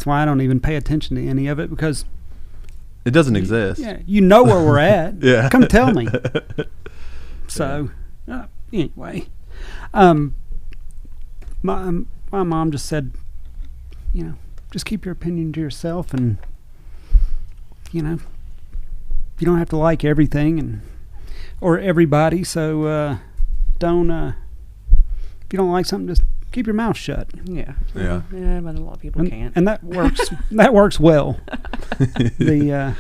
why I don't even pay attention to any of it, because it doesn't exist. Yeah, you know where we're at. Yeah. Come tell me. So anyway, my mom just said, you know, just keep your opinion to yourself, and you know, you don't have to like everything or everybody. So don't if you don't like something, just keep your mouth shut. Yeah. Yeah. Yeah, but a lot of people can't. And that works. That works well. The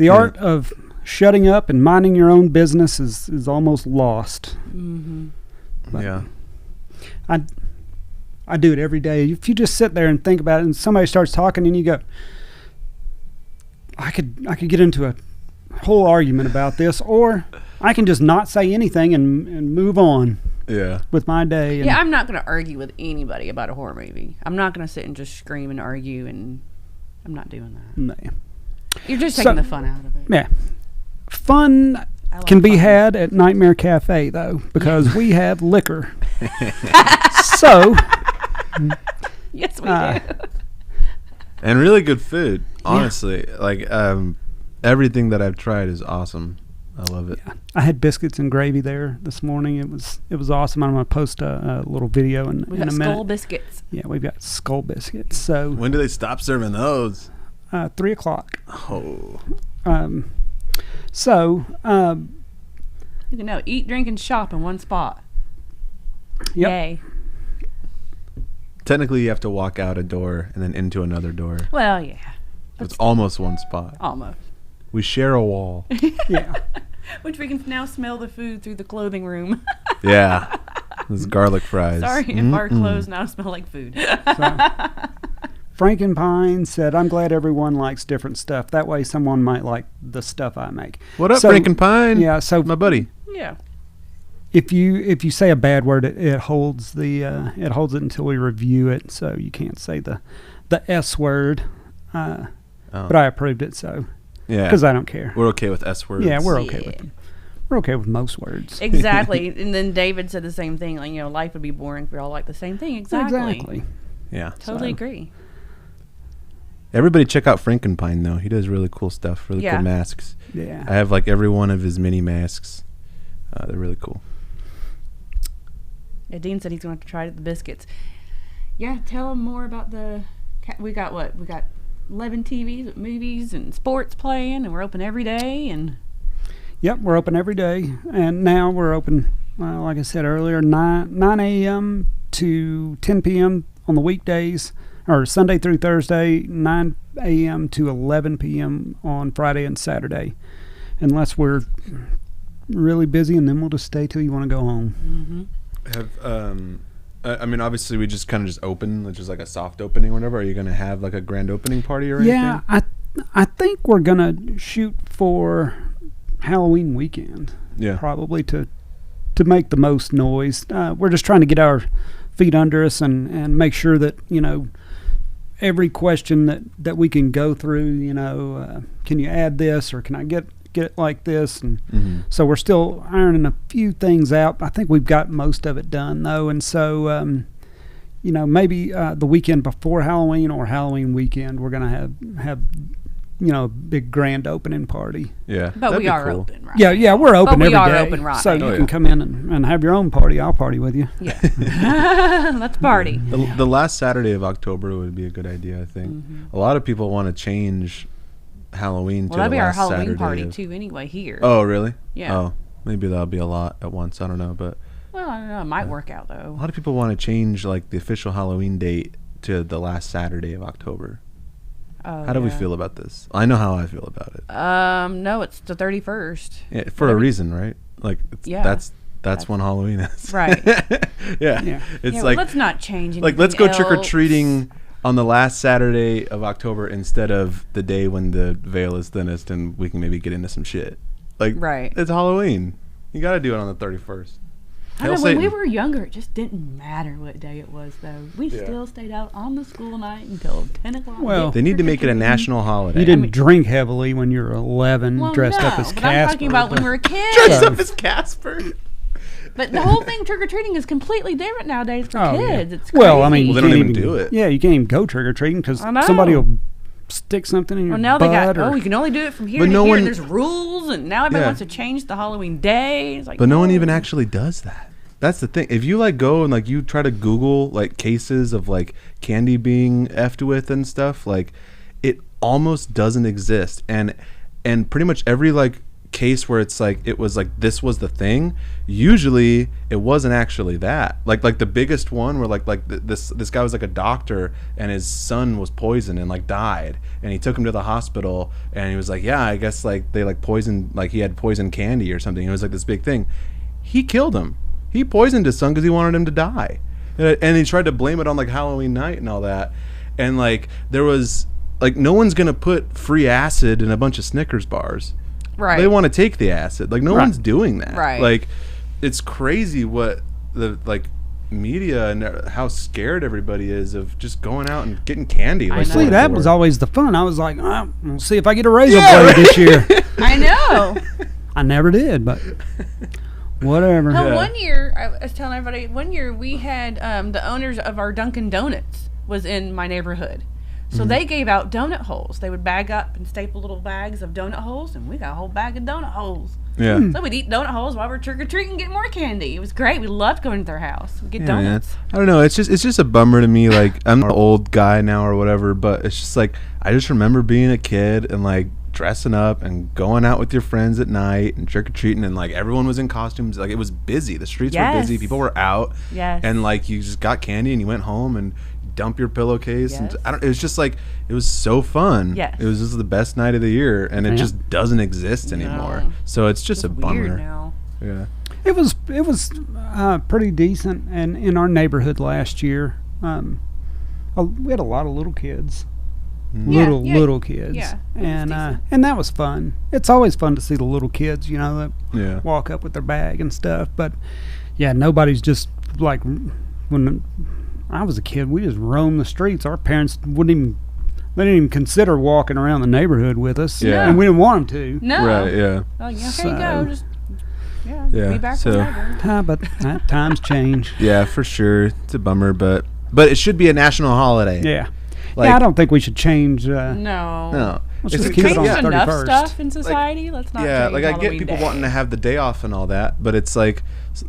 art of shutting up and minding your own business is almost lost. Mm-hmm. But yeah. I do it every day. If you just sit there and think about it, and somebody starts talking, and you go, I could get into a whole argument about this, or I can just not say anything and move on. Yeah. With my day. Yeah, I'm not going to argue with anybody about a horror movie. I'm not going to sit and just scream and argue, and I'm not doing that. No. You're just taking the fun out of it. Yeah. Fun can be had at Nightmare Cafe, though, because we have liquor. So. Yes, we do. And really good food, honestly. Yeah. Like, everything that I've tried is awesome. I love it. Yeah. I had biscuits and gravy there this morning. It was awesome. I'm going to post a little video in a minute. We've got skull biscuits. Yeah, we've got skull biscuits. So when do they stop serving those? 3:00. Oh. You can eat, drink, and shop in one spot. Yep. Yay. Technically, you have to walk out a door and then into another door. Well, yeah. It's almost one spot. Almost. We share a wall. Yeah. Which we can now smell the food through the clothing room. Yeah. Those garlic fries. Sorry if our clothes now smell like food. Frankenpine said, I'm glad everyone likes different stuff. That way someone might like the stuff I make. What up, Frankenpine? Yeah, so my buddy. Yeah. If you say a bad word, it holds it holds it until we review it, so you can't say the S word. But I approved it, so yeah, because I don't care. We're okay with S words. Yeah, we're okay with them. We're okay with most words. Exactly. And then David said the same thing. Like, life would be boring if we all like the same thing. Exactly. Yeah. Totally agree. Everybody check out Frankenpine though. He does really cool stuff, really cool masks. Yeah. I have like every one of his mini masks. They're really cool. Yeah, Dean said he's going to have to try the biscuits. Yeah, tell him more about the. We got 11 TVs with movies and sports playing, and we're open every day. And yep, we're open every day, and now we're open. Like I said earlier, 9 a.m. to 10 p.m. on the weekdays, or Sunday through Thursday, 9 a.m. to 11 p.m. on Friday and Saturday, unless we're really busy, and then we'll just stay till you want to go home. I mean, obviously, we just kind of just open, which is like a soft opening or whatever. Are you going to have like a grand opening party or anything? Yeah, I think we're going to shoot for Halloween weekend. Yeah. Probably to make the most noise. We're just trying to get our feet under us and make sure that, every question that we can go through, can you add this or can I get it like this? And so we're still ironing a few things out. I think we've got most of it done though, and so maybe the weekend before Halloween or Halloween weekend we're gonna have a big grand opening party. Yeah, but we are cool. Open, right? Yeah, we're open every day. But we are open, right? So you can come in and have your own party. I'll party with you. Yeah, let's party. The last Saturday of October would be a good idea, I think. A lot of people want to change Halloween to the last Saturday. Well, that'd be our Halloween party too anyway here. Oh, really? Yeah. Oh, maybe that'll be a lot at once. I don't know, but... Well, I don't know. It might work out, though. A lot of people want to change, like, the official Halloween date to the last Saturday of October. Oh, how do we feel about this? I know how I feel about it. No, it's the 31st. Yeah, for a reason, right? Like, that's when Halloween is. Right. Yeah. It's like... Well, let's not change anything. Like, let's go trick-or-treating on the last Saturday of October instead of the day when the veil is thinnest and we can maybe get into some shit. Like, right. It's Halloween. You got to do it on the 31st. I know, when we were younger, it just didn't matter what day it was, though. We still stayed out on the school night until 10 o'clock. Well, they need to make it a national holiday. You didn't drink heavily when you were 11, dressed up as Casper. I'm talking about when we were kids. Dressed up as Casper. But the whole thing, trick-or-treating, is completely different nowadays for kids. Yeah. It's crazy. Well, I mean, they don't even do it. Yeah, you can't even go trick-or-treating because somebody will stick something in your butt. Well, now you can only do it from here to here. And there's rules, and now everybody wants to change the Halloween day. It's like, but no one even actually does that. That's the thing. If you like go and like you try to Google like cases of like candy being effed with and stuff, like it almost doesn't exist. And pretty much every like case where it's like it was like this was the thing, usually it wasn't actually that. Like the biggest one where this guy was like a doctor and his son was poisoned and like died, and he took him to the hospital and he was like, yeah, I guess like they like poisoned, like he had poisoned candy or something. It was like this big thing. He killed him. He poisoned his son because he wanted him to die, and he tried to blame it on like Halloween night and all that. And like there was like no one's gonna put free acid in a bunch of Snickers bars. Right. They want to take the acid. Like no one's doing that. Right. Like it's crazy what the like media and how scared everybody is of just going out and getting candy. Like see, that was always the fun. I was like, we'll see if I get a razor blade this year. I know. I never did, but whatever. No, one year, I was telling everybody, one year we had the owners of our Dunkin' Donuts was in my neighborhood. So they gave out donut holes. They would bag up and staple little bags of donut holes, and we got a whole bag of donut holes. Yeah. So we'd eat donut holes while we're trick-or-treating and get more candy. It was great. We loved going to their house. We'd get donuts. Man. I don't know. It's just a bummer to me. Like, I'm an old guy now or whatever, but it's just like, I just remember being a kid and like dressing up and going out with your friends at night and trick-or-treating, and like everyone was in costumes. Like it was busy. The streets were busy. People were out. Yes. And like you just got candy and you went home and dump your pillowcase. Yes. And it was just like, it was so fun. Yes. It was just the best night of the year, and it just doesn't exist anymore. So it's just a bummer. Weird now. Yeah. It was pretty decent, and in our neighborhood last year, we had a lot of little kids. Little kids. Yeah, and that was fun. It's always fun to see the little kids, that walk up with their bag and stuff. But yeah, nobody's just like when I was a kid, we just roamed the streets. Our parents they didn't even consider walking around the neighborhood with us. Yeah. And we didn't want them to. No. Right, yeah. Oh, yeah, here you go. Just be back whenever. But times change. Yeah, for sure. It's a bummer, but it should be a national holiday. Yeah. Like, I don't think we should change. No. Let's just keep it on changed enough 31st. Stuff in society. Let's not. Yeah, change like I get Halloween people Day. wanting to have the day off and all that, but it's like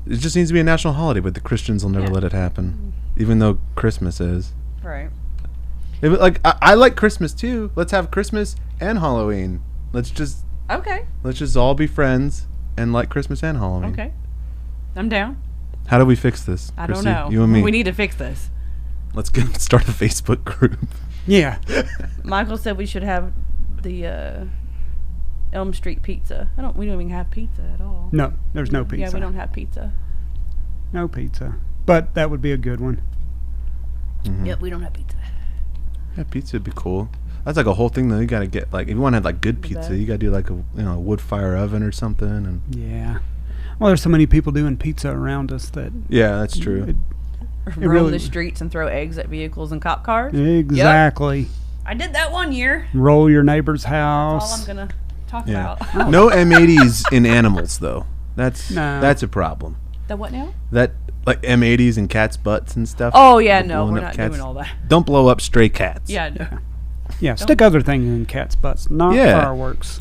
it just needs to be a national holiday. But the Christians will never let it happen, even though Christmas is. Right. Like I like Christmas too. Let's have Christmas and Halloween. Let's just all be friends and like Christmas and Halloween. Okay. I'm down. How do we fix this? I Chrissy? don't know. You and me. We need to fix this. Let's start a Facebook group. Yeah. Michael said we should have the Elm Street pizza. We don't even have pizza at all. No, there's no pizza. Yeah, we don't have pizza. No pizza. But that would be a good one. Mm-hmm. Yep, we don't have pizza. Yeah, pizza would be cool. That's like a whole thing though. You gotta get like if you want to have like good pizza, you gotta do like a wood fire oven or something. And yeah. Well, there's so many people doing pizza around us that. Yeah, that's true. Roam the streets and throw eggs at vehicles and cop cars. Exactly. Yep. I did that one year. Roll your neighbor's house. That's all I'm gonna talk about. No M80s in animals though. That's a problem. The what now? That like M80s and cats' butts and stuff. Oh yeah, no, we're not doing all that. Don't blow up stray cats. Yeah, no. Yeah, stick other things in cats' butts, not fireworks.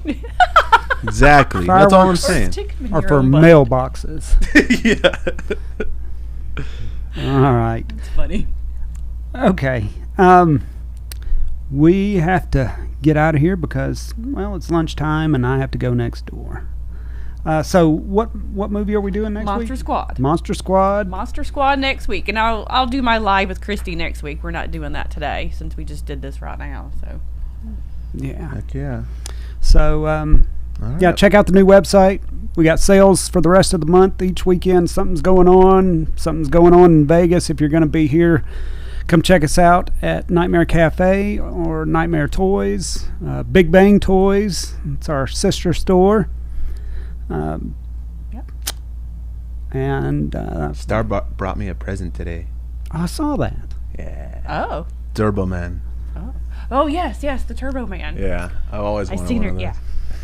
Exactly. That's all I'm saying. Or for mailboxes. Yeah. All right. That's funny. Okay. We have to get out of here because, well, it's lunchtime and I have to go next door. So what movie are we doing next week? Monster Squad. Monster Squad. Monster Squad next week, and I'll do my live with Christy next week. We're not doing that today since we just did this right now. So. Yeah. Heck yeah. So right. yeah, check out the new website. We got sales for the rest of the month. Each weekend, something's going on. Something's going on in Vegas. If you're going to be here, come check us out at Nightmare Cafe or Nightmare Toys. Big Bang Toys. It's our sister store. Yep. And Star brought me a present today. I saw that. Yeah. Oh. Turbo Man. Oh yes, the Turbo Man. Yeah, I've always wanted seen one her. of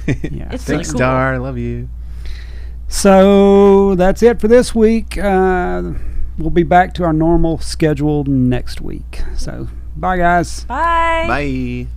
those. Yeah. It's Thanks, really cool. Star. I love you. So that's it for this week. We'll be back to our normal schedule next week. So bye, guys. Bye. Bye.